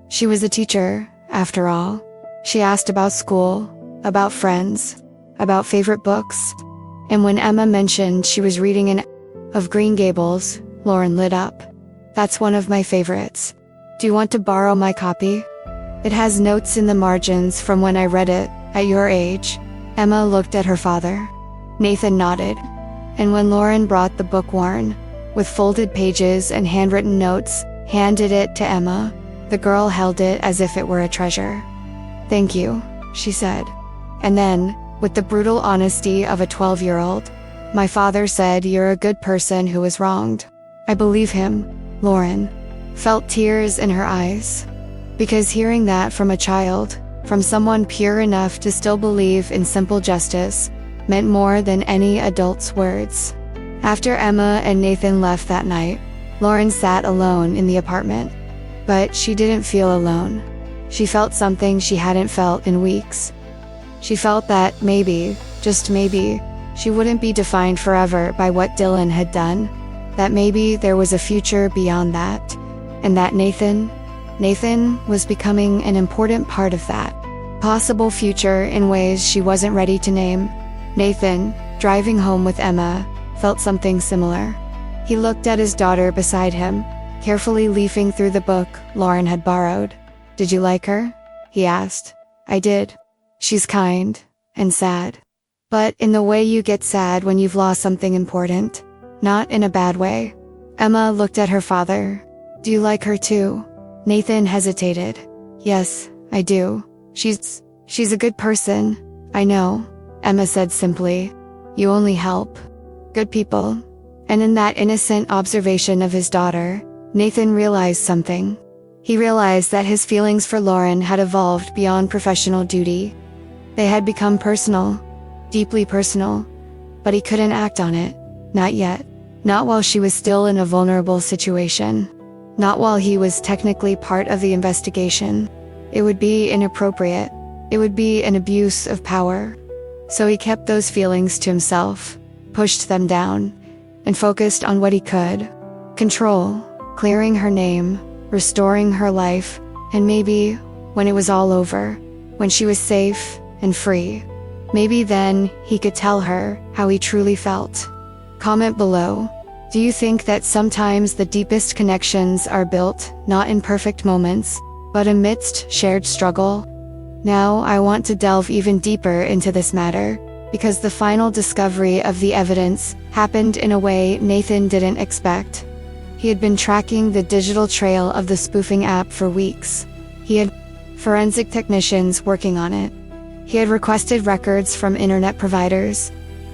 She was a teacher, after all. She asked about school, about friends, about favorite books, and when Emma mentioned she was reading an of Green Gables, Lauren lit up. "That's one of my favorites. Do you want to borrow my copy? It has notes in the margins from when I read it, at your age." Emma looked at her father. Nathan nodded. And when Lauren brought the book worn, with folded pages and handwritten notes, handed it to Emma, the girl held it as if it were a treasure. "Thank you," she said. And then, with the brutal honesty of a 12-year-old, My father said you're a good person who was wronged. I believe him. Lauren felt tears in her eyes. Because hearing that from a child, from someone pure enough to still believe in simple justice, meant more than any adult's words. After Emma and Nathan left that night, Lauren sat alone in the apartment. But she didn't feel alone. She felt something she hadn't felt in weeks. She felt that maybe, just maybe, she wouldn't be defined forever by what Dylan had done. That maybe there was a future beyond that. And that Nathan was becoming an important part of that possible future in ways she wasn't ready to name. Nathan, driving home with Emma, felt something similar. He looked at his daughter beside him, carefully leafing through the book Lauren had borrowed. "Did you like her?" he asked. "I did. She's kind and sad. But in the way you get sad when you've lost something important. Not in a bad way." Emma looked at her father. "Do you like her too?" Nathan hesitated. "Yes, I do. She's a good person." "I know," Emma said simply. "You only help good people." And in that innocent observation of his daughter, Nathan realized something. He realized that his feelings for Lauren had evolved beyond professional duty. They had become personal, deeply personal, but he couldn't act on it. Not yet. Not while she was still in a vulnerable situation. Not while he was technically part of the investigation. It would be inappropriate. It would be an abuse of power. So he kept those feelings to himself, pushed them down, and focused on what he could. Control, clearing her name, restoring her life, and maybe, when it was all over, when she was safe and free, maybe then he could tell her how he truly felt. Comment below. Do you think that sometimes the deepest connections are built, not in perfect moments, but amidst shared struggle? Now I want to delve even deeper into this matter, because the final discovery of the evidence happened in a way Nathan didn't expect. He had been tracking the digital trail of the spoofing app for weeks. He had forensic technicians working on it. He had requested records from internet providers.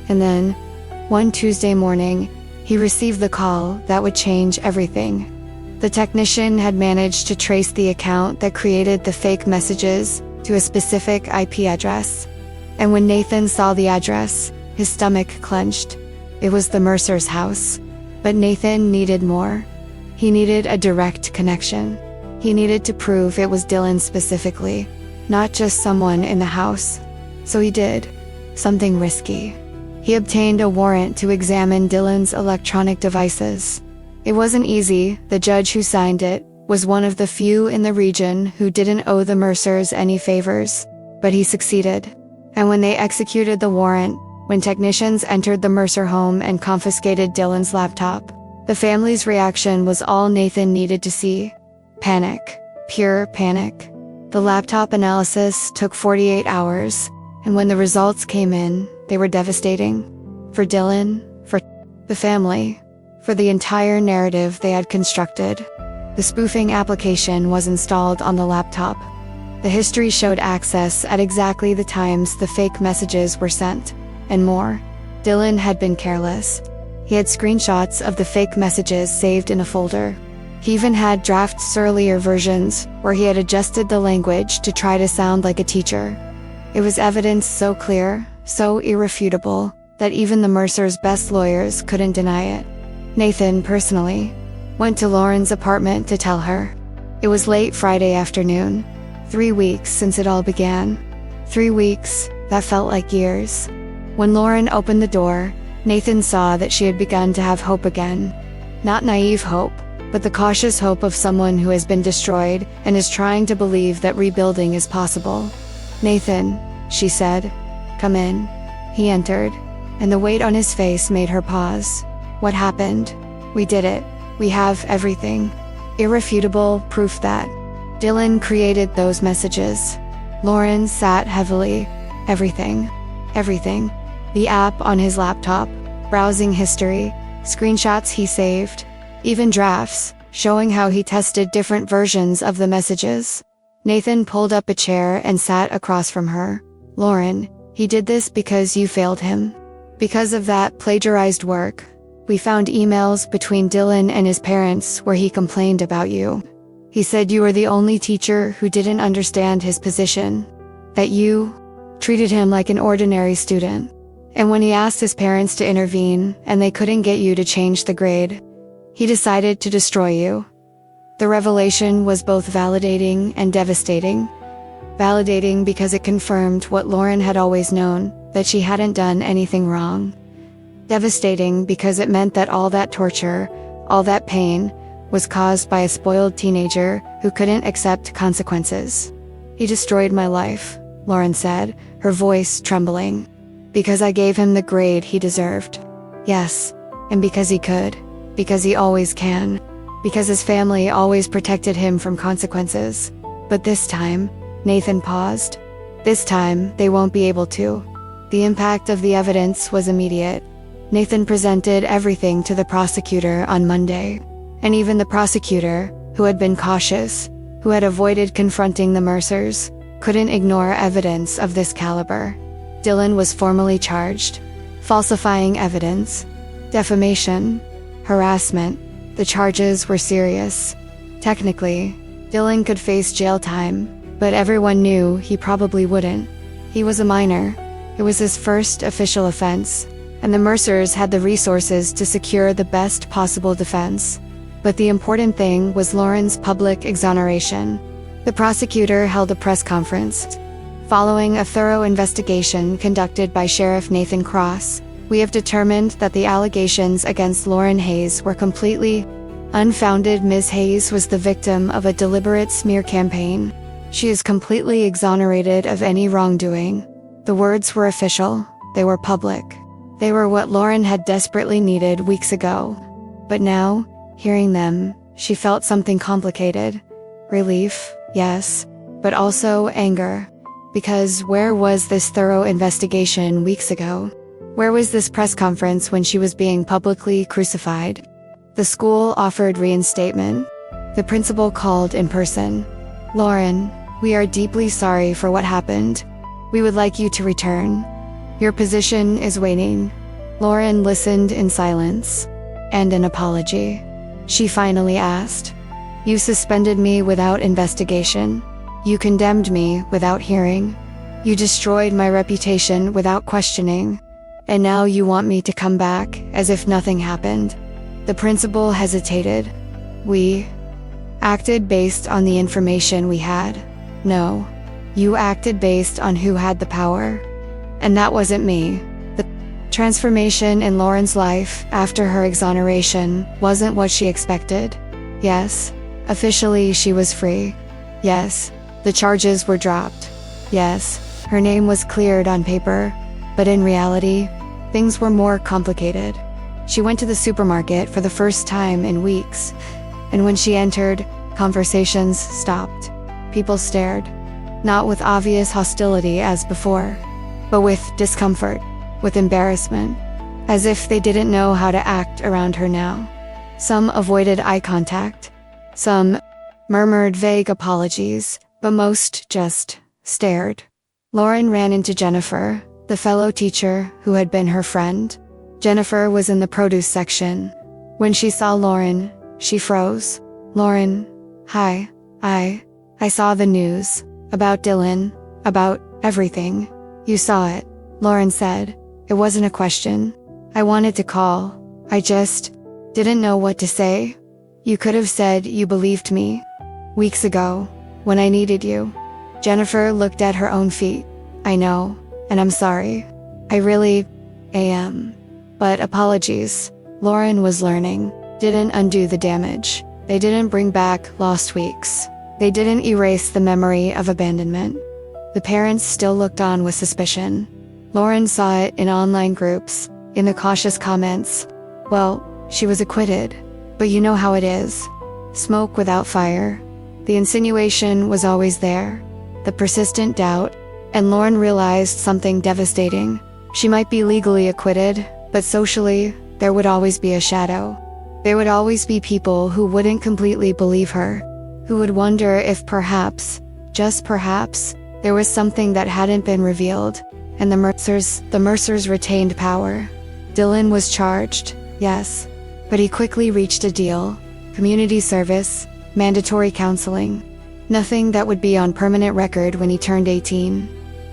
And then, one Tuesday morning, he received the call that would change everything. The technician had managed to trace the account that created the fake messages to a specific IP address. And when Nathan saw the address, his stomach clenched. It was the Mercer's house. But Nathan needed more. He needed a direct connection. He needed to prove it was Dylan specifically, not just someone in the house. So he did something risky. He obtained a warrant to examine Dylan's electronic devices. It wasn't easy. The judge who signed it was one of the few in the region who didn't owe the Mercers any favors, but he succeeded. And when they executed the warrant, when technicians entered the Mercer home and confiscated Dylan's laptop, the family's reaction was all Nathan needed to see. Panic. Pure panic. The laptop analysis took 48 hours, and when the results came in, they were devastating. For Dylan, for the family, for the entire narrative they had constructed. The spoofing application was installed on the laptop. The history showed access at exactly the times the fake messages were sent. And more. Dylan had been careless. He had screenshots of the fake messages saved in a folder. He even had drafts earlier versions where he had adjusted the language to try to sound like a teacher. It was evidence so clear, so irrefutable, that even the Mercers' best lawyers couldn't deny it. Nathan, personally, went to Lauren's apartment to tell her. It was late Friday afternoon. 3 weeks since it all began. 3 weeks that felt like years. When Lauren opened the door, Nathan saw that she had begun to have hope again. Not naive hope, but the cautious hope of someone who has been destroyed and is trying to believe that rebuilding is possible. "Nathan," she said. "Come in." He entered, and the weight on his face made her pause. "What happened?" "We did it. We have everything. Irrefutable proof that Dylan created those messages." Lauren sat heavily. Everything. Everything. The app on his laptop, browsing history, screenshots he saved, even drafts, showing how he tested different versions of the messages. Nathan pulled up a chair and sat across from her. "Lauren, he did this because you failed him. Because of that plagiarized work, we found emails between Dylan and his parents where he complained about you. He said you were the only teacher who didn't understand his position, that you treated him like an ordinary student. And when he asked his parents to intervene and they couldn't get you to change the grade, he decided to destroy you. The revelation was both validating and devastating. Validating because it confirmed what Lauren had always known, that she hadn't done anything wrong. Devastating because it meant that all that torture, all that pain, was caused by a spoiled teenager who couldn't accept consequences. He destroyed my life, Lauren said, her voice trembling. Because I gave him the grade he deserved. Yes, and because he could. Because he always can. Because his family always protected him from consequences. But this time, Nathan paused. This time, they won't be able to. The impact of the evidence was immediate. Nathan presented everything to the prosecutor on Monday. And even the prosecutor, who had been cautious, who had avoided confronting the Mercers, couldn't ignore evidence of this caliber. Dylan was formally charged. Falsifying evidence, defamation, harassment. The charges were serious. Technically, Dylan could face jail time, but everyone knew he probably wouldn't. He was a minor. It was his first official offense, and the Mercers had the resources to secure the best possible defense. But the important thing was Lauren's public exoneration. The prosecutor held a press conference. Following a thorough investigation conducted by Sheriff Nathan Cross, we have determined that the allegations against Lauren Hayes were completely unfounded. Ms. Hayes was the victim of a deliberate smear campaign. She is completely exonerated of any wrongdoing. The words were official. They were public. They were what Lauren had desperately needed weeks ago. But now, hearing them, she felt something complicated. Relief, yes, but also anger. Because where was this thorough investigation weeks ago? Where was this press conference when she was being publicly crucified? The school offered reinstatement. The principal called in person. Lauren, we are deeply sorry for what happened. We would like you to return. Your position is waiting. Lauren listened in silence. And an apology. She finally asked. You suspended me without investigation. You condemned me without hearing. You destroyed my reputation without questioning. And now you want me to come back as if nothing happened. The principal hesitated. We acted based on the information we had. No, you acted based on who had the power. And that wasn't me. The transformation in Lauren's life after her exoneration wasn't what she expected. Yes, officially she was free. Yes, the charges were dropped. Yes, her name was cleared on paper, but in reality, things were more complicated. She went to the supermarket for the first time in weeks, and when she entered, conversations stopped. People stared, not with obvious hostility as before, but with discomfort, with embarrassment, as if they didn't know how to act around her now. Some avoided eye contact, some murmured vague apologies, but most just stared. Lauren ran into Jennifer, the fellow teacher who had been her friend. Jennifer was in the produce section. When she saw Lauren, she froze. Lauren, hi, I saw the news. About Dylan, about everything. You saw it, Lauren said. It wasn't a question. I wanted to call. I just didn't know what to say. You could have said you believed me. Weeks ago, when I needed you. Jennifer looked at her own feet. I know, and I'm sorry. I really am. But apologies, Lauren was learning, didn't undo the damage. They didn't bring back lost weeks. They didn't erase the memory of abandonment. The parents still looked on with suspicion. Lauren saw it in online groups, in the cautious comments. Well, she was acquitted. But you know how it is. Smoke without fire. The insinuation was always there. The persistent doubt. And Lauren realized something devastating. She might be legally acquitted, but socially, there would always be a shadow. There would always be people who wouldn't completely believe her, who would wonder if perhaps, just perhaps, there was something that hadn't been revealed, and the Mercers retained power. Dylan was charged, yes, but he quickly reached a deal: community service, mandatory counseling. Nothing that would be on permanent record when he turned 18.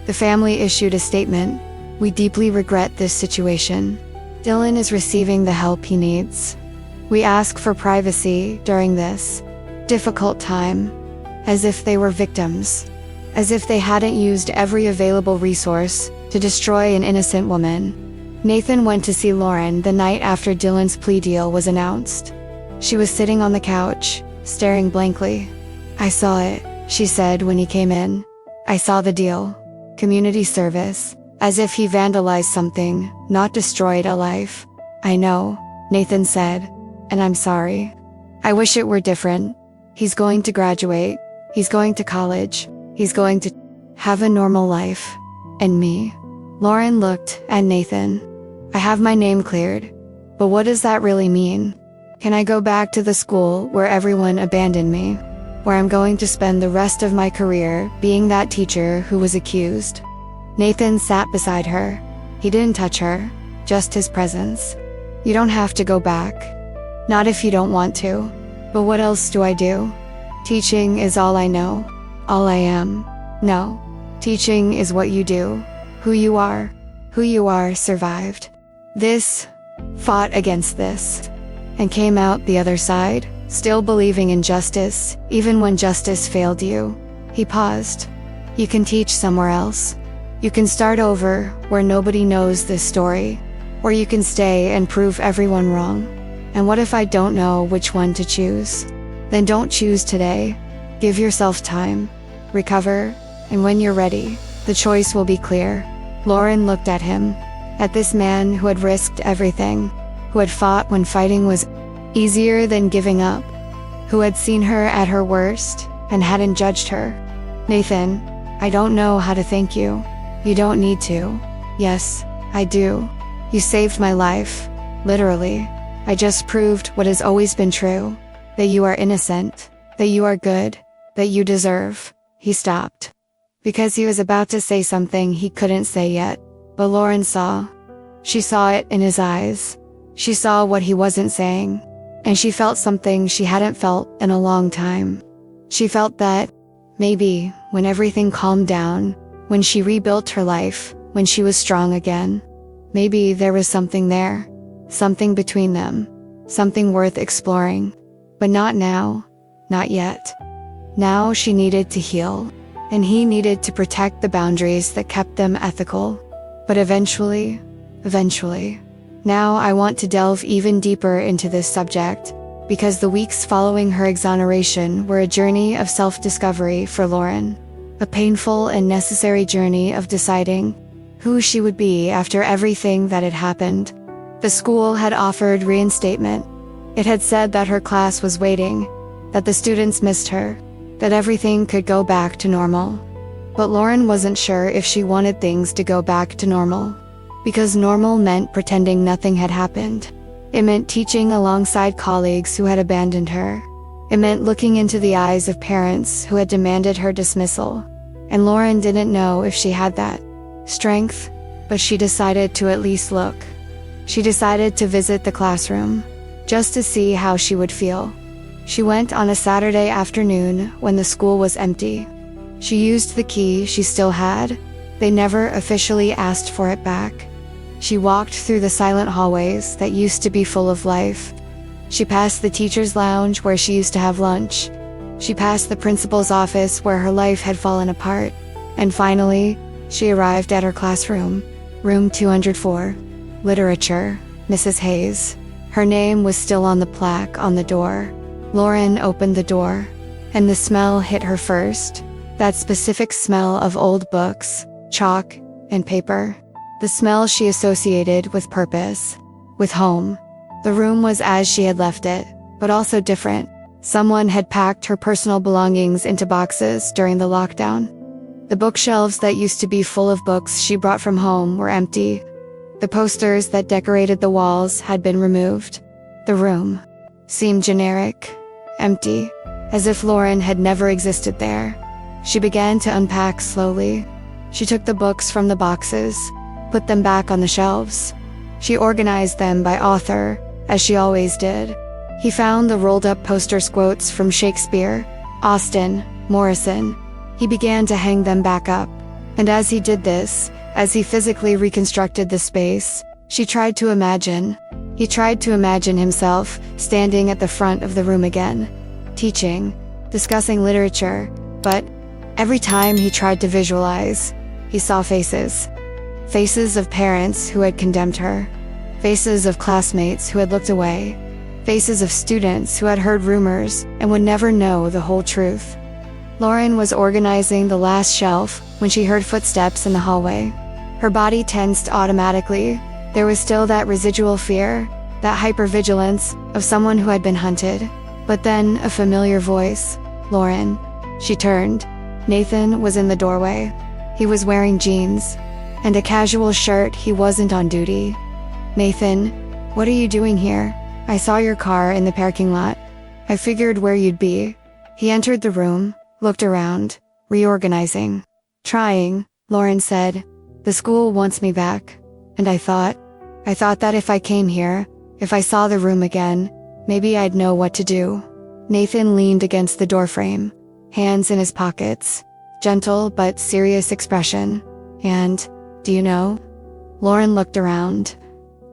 The family issued a statement: "We deeply regret this situation. Dylan is receiving the help he needs. We ask for privacy during this difficult time," as if they were victims. As if they hadn't used every available resource to destroy an innocent woman. Nathan went to see Lauren the night after Dylan's plea deal was announced. She was sitting on the couch, staring blankly. "I saw it," she said when he came in. "I saw the deal. Community service," as if he vandalized something, not destroyed a life. "I know," Nathan said, "and I'm sorry. I wish it were different. He's going to graduate. He's going to college. He's going to have a normal life. And me." Lauren looked at Nathan. "I have my name cleared. But what does that really mean? Can I go back to the school where everyone abandoned me? Where I'm going to spend the rest of my career being that teacher who was accused?" Nathan sat beside her. He didn't touch her, just his presence. "You don't have to go back. Not if you don't want to. But what else do I do? Teaching is all I know. All I am. No. Teaching is what you do. Who you are. Who you are survived. This. Fought against this. And came out the other side, still believing in justice, even when justice failed you." He paused. "You can teach somewhere else. You can start over where nobody knows this story. Or you can stay and prove everyone wrong. And what if I don't know which one to choose? Then don't choose today. Give yourself time. Recover, and when you're ready, the choice will be clear." Lauren looked at him. At this man who had risked everything, who had fought when fighting was easier than giving up, who had seen her at her worst and hadn't judged her. "Nathan, I don't know how to thank you. You don't need to." "Yes, I do. You saved my life. Literally. I just proved what has always been true. That you are innocent. That you are good. That you deserve." He stopped. Because he was about to say something he couldn't say yet. But Lauren saw. She saw it in his eyes. She saw what he wasn't saying. And she felt something she hadn't felt in a long time. She felt that, maybe, when everything calmed down, when she rebuilt her life, when she was strong again, maybe there was something there. Something between them. Something worth exploring. But not now. Not yet. Now she needed to heal. And he needed to protect the boundaries that kept them ethical. But eventually. Now I want to delve even deeper into this subject, because the weeks following her exoneration were a journey of self-discovery for Lauren. A painful and necessary journey of deciding who she would be after everything that had happened. The school had offered reinstatement. It had said that her class was waiting, that the students missed her, that everything could go back to normal. But Lauren wasn't sure if she wanted things to go back to normal. Because normal meant pretending nothing had happened. It meant teaching alongside colleagues who had abandoned her. It meant looking into the eyes of parents who had demanded her dismissal. And Lauren didn't know if she had that strength, but she decided to at least look. She decided to visit the classroom, just to see how she would feel. She went on a Saturday afternoon when the school was empty. She used the key she still had. They never officially asked for it back. She walked through the silent hallways that used to be full of life. She passed the teacher's lounge where she used to have lunch. She passed the principal's office where her life had fallen apart. And finally, she arrived at her classroom, room 204. Literature, Mrs. Hayes. Her name was still on the plaque on the door. Lauren opened the door, and the smell hit her first. That specific smell of old books, chalk, and paper. The smell she associated with purpose, with home. The room was as she had left it, but also different. Someone had packed her personal belongings into boxes during the lockdown. The bookshelves that used to be full of books she brought from home were empty. The posters that decorated the walls had been removed. The room seemed generic, empty, as if Lauren had never existed there. She began to unpack slowly. She took the books from the boxes, put them back on the shelves. She organized them by author, as she always did. He found the rolled-up poster quotes from Shakespeare, Austen, Morrison. He began to hang them back up. And as he did this, as he physically reconstructed the space, he tried to imagine himself standing at the front of the room again, teaching, discussing literature, but every time he tried to visualize, he saw faces. Faces of parents who had condemned her, faces of classmates who had looked away, faces of students who had heard rumors and would never know the whole truth. Lauren was organizing the last shelf when she heard footsteps in the hallway. Her body tensed automatically. There was still that residual fear, that hypervigilance of someone who had been hunted. But then a familiar voice, "Lauren." She turned. Nathan was in the doorway. He was wearing jeans and a casual shirt. He wasn't on duty. "Nathan, what are you doing here? I saw your car in the parking lot. I figured where you'd be." He entered the room, looked around, reorganizing. "Trying," Lauren said. "The school wants me back. And I thought that if I came here, if I saw the room again, maybe I'd know what to do." Nathan leaned against the doorframe, hands in his pockets, gentle but serious expression. "And, do you know?" Lauren looked around.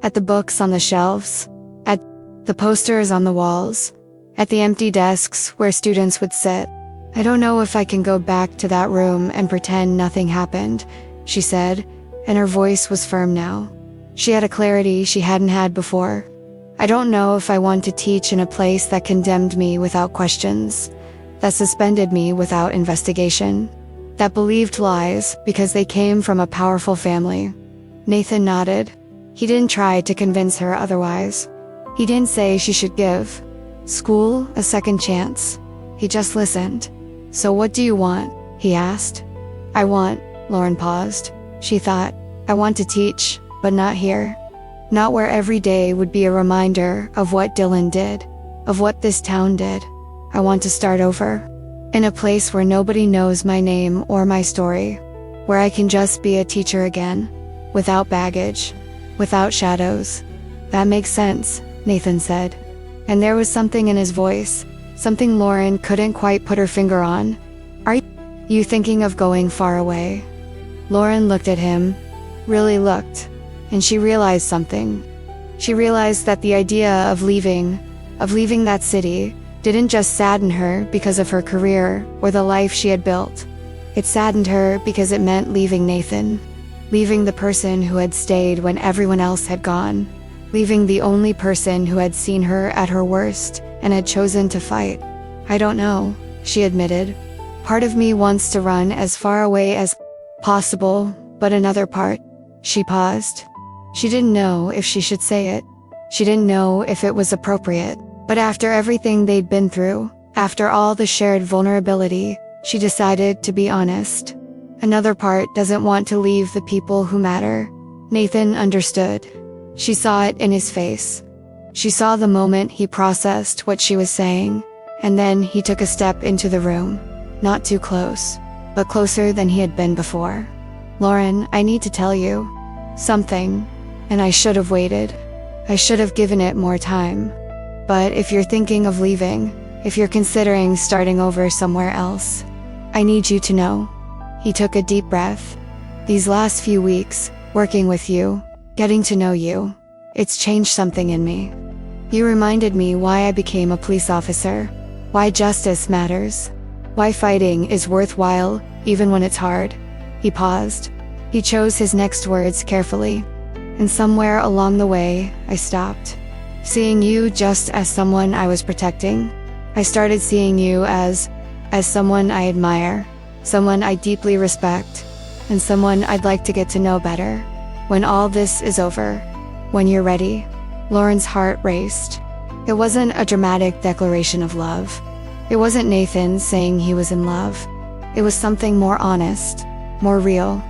At the books on the shelves, at the posters on the walls, at the empty desks where students would sit. "I don't know if I can go back to that room and pretend nothing happened," she said, and her voice was firm now. She had a clarity she hadn't had before. "I don't know if I want to teach in a place that condemned me without questions, that suspended me without investigation, that believed lies because they came from a powerful family." Nathan nodded. He didn't try to convince her otherwise. He didn't say she should give school a second chance. He just listened. "So what do you want?" he asked. Lauren paused. She thought, "I want to teach, but not here. Not where every day would be a reminder of what Dylan did, of what this town did. I want to start over. In a place where nobody knows my name or my story. Where I can just be a teacher again, without baggage, without shadows." "That makes sense," Nathan said. And there was something in his voice, something Lauren couldn't quite put her finger on. "Are you thinking of going far away?" Lauren looked at him, really looked, and she realized something. She realized that the idea of leaving that city, didn't just sadden her because of her career or the life she had built. It saddened her because it meant leaving Nathan, leaving the person who had stayed when everyone else had gone, leaving the only person who had seen her at her worst and had chosen to fight. "I don't know," she admitted. "Part of me wants to run as far away as possible, but another part." She paused. She didn't know if she should say it. She didn't know if it was appropriate. But after everything they'd been through, after all the shared vulnerability, she decided to be honest. Another part doesn't want to leave the people who matter. Nathan understood. She saw it in his face. She saw the moment he processed what she was saying, and then he took a step into the room. Not too close, but closer than he had been before. "Lauren, I need to tell you something, and I should have waited. I should have given it more time. But if you're thinking of leaving, if you're considering starting over somewhere else, I need you to know." He took a deep breath. "These last few weeks, working with you, getting to know you, it's changed something in me. You reminded me why I became a police officer, why justice matters, why fighting is worthwhile, even when it's hard." He paused. He chose his next words carefully. "And somewhere along the way, I stopped seeing you just as someone I was protecting. I started seeing you as someone I admire, someone I deeply respect, and someone I'd like to get to know better. When all this is over, when you're ready." Lauren's heart raced. It wasn't a dramatic declaration of love. It wasn't Nathan saying he was in love. It was something more honest, more real.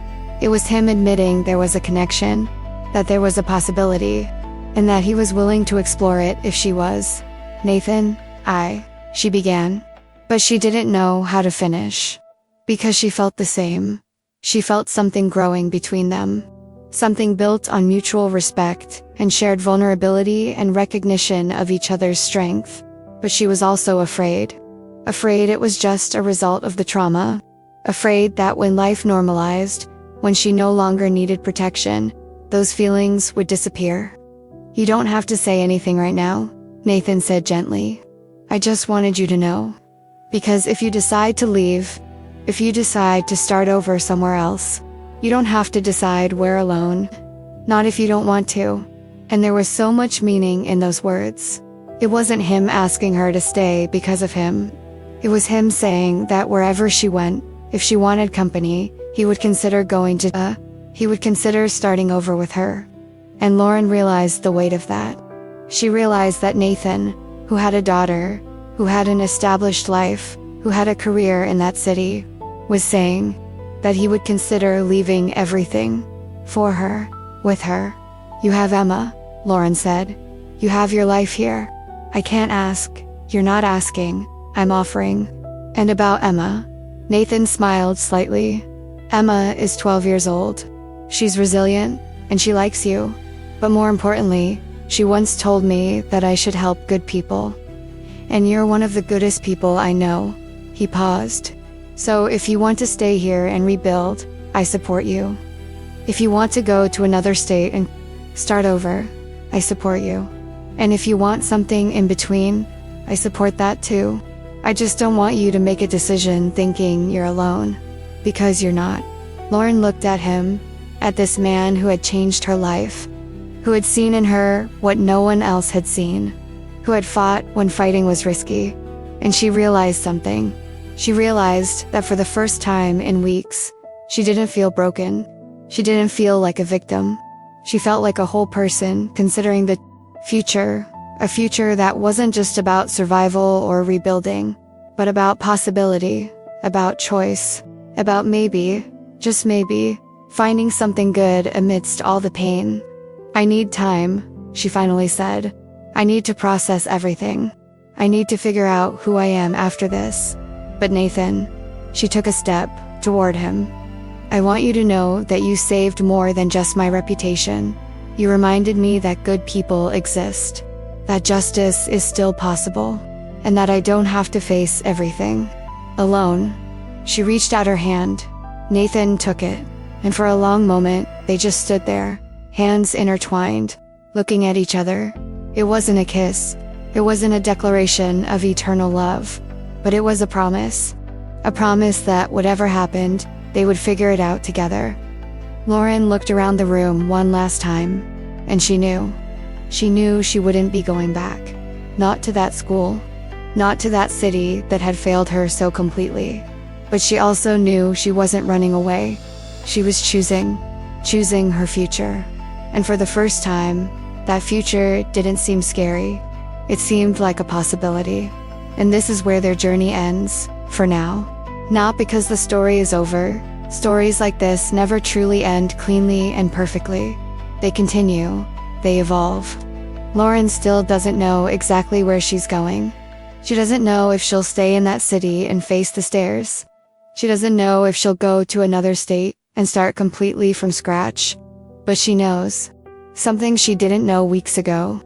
It was him admitting there was a connection, that there was a possibility, and that he was willing to explore it if she was. "Nathan, she began. But she didn't know how to finish. Because she felt the same. She felt something growing between them. Something built on mutual respect and shared vulnerability and recognition of each other's strength. But she was also afraid. Afraid it was just a result of the trauma. Afraid that when life normalized, when she no longer needed protection, those feelings would disappear. "You don't have to say anything right now," Nathan said gently. "I just wanted you to know. Because if you decide to leave, if you decide to start over somewhere else, you don't have to decide where alone. Not if you don't want to." And there was so much meaning in those words. It wasn't him asking her to stay because of him. It was him saying that wherever she went, if she wanted company, he would consider he would consider starting over with her. And Lauren realized the weight of that. She realized that Nathan, who had a daughter, who had an established life, who had a career in that city, was saying that he would consider leaving everything for her, with her. "You have Emma," Lauren said. "You have your life here. I can't ask. You're not asking. I'm offering." And about Emma, Nathan smiled slightly. "Emma is 12 years old. She's resilient, and she likes you. But more importantly, she once told me that I should help good people. And you're one of the goodest people I know." He paused. "So if you want to stay here and rebuild, I support you. If you want to go to another state and start over, I support you. And if you want something in between, I support that too. I just don't want you to make a decision thinking you're alone. Because you're not." Lauren looked at him, at this man who had changed her life, who had seen in her what no one else had seen, who had fought when fighting was risky. And she realized something. She realized that for the first time in weeks, she didn't feel broken. She didn't feel like a victim. She felt like a whole person, considering the future, a future that wasn't just about survival or rebuilding, but about possibility, about choice, about maybe, just maybe, finding something good amidst all the pain. "I need time," she finally said. "I need to process everything. I need to figure out who I am after this." "But Nathan," she took a step toward him. "I want you to know that you saved more than just my reputation. You reminded me that good people exist, that justice is still possible, and that I don't have to face everything alone." She reached out her hand. Nathan took it, and for a long moment, they just stood there, hands intertwined, looking at each other. It wasn't a kiss. It wasn't a declaration of eternal love. But it was a promise. A promise that whatever happened, they would figure it out together. Lauren looked around the room one last time, and she knew. She knew she wouldn't be going back. Not to that school. Not to that city that had failed her so completely. But she also knew she wasn't running away. She was choosing her future. And for the first time, that future didn't seem scary. It seemed like a possibility. And this is where their journey ends, for now. Not because the story is over. Stories like this never truly end cleanly and perfectly. They continue. They evolve. Lauren still doesn't know exactly where she's going. She doesn't know if she'll stay in that city and face the stairs. She doesn't know if she'll go to another state and start completely from scratch. But she knows. Something she didn't know weeks ago.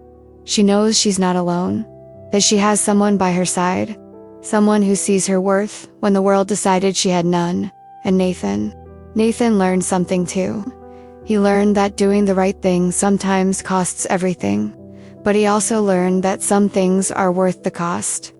She knows she's not alone. That she has someone by her side. Someone who sees her worth when the world decided she had none. And Nathan learned something too. He learned that doing the right thing sometimes costs everything. But he also learned that some things are worth the cost.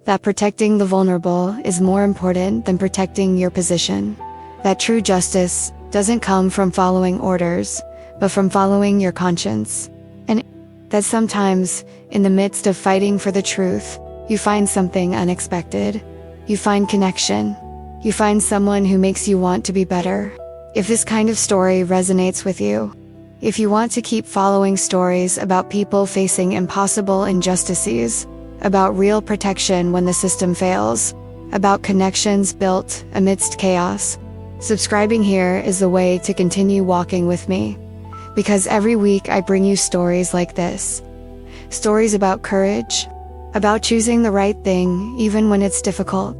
That protecting the vulnerable is more important than protecting your position. That true justice doesn't come from following orders, but from following your conscience. And that sometimes, in the midst of fighting for the truth, you find something unexpected. You find connection. You find someone who makes you want to be better. If this kind of story resonates with you, if you want to keep following stories about people facing impossible injustices, about real protection when the system fails, about connections built amidst chaos, subscribing here is the way to continue walking with me. Because every week I bring you stories like this. Stories about courage, about choosing the right thing even when it's difficult,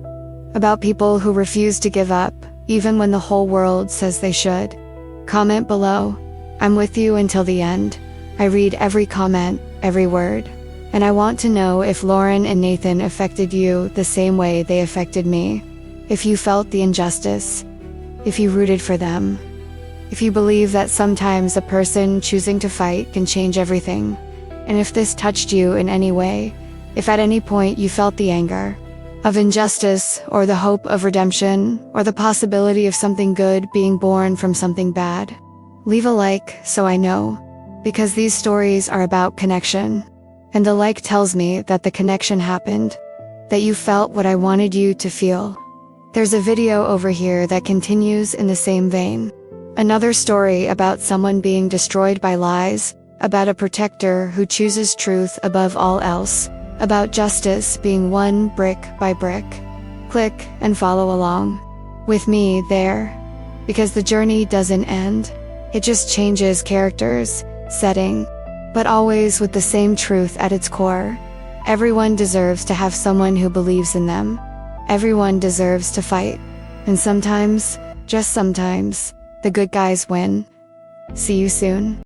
about people who refuse to give up, even when the whole world says they should. Comment below. I'm with you until the end. I read every comment, every word. And I want to know if Lauren and Nathan affected you the same way they affected me. If you felt the injustice. If you rooted for them. If you believe that sometimes a person choosing to fight can change everything. And if this touched you in any way. If at any point you felt the anger of injustice, or the hope of redemption, or the possibility of something good being born from something bad. Leave a like so I know. Because these stories are about connection. And the like tells me that the connection happened. That you felt what I wanted you to feel. There's a video over here that continues in the same vein. Another story about someone being destroyed by lies, about a protector who chooses truth above all else, about justice being won brick by brick. Click and follow along with me there. Because the journey doesn't end. It just changes characters, setting, but always with the same truth at its core. Everyone deserves to have someone who believes in them. Everyone deserves to fight. And sometimes, just sometimes, the good guys win. See you soon.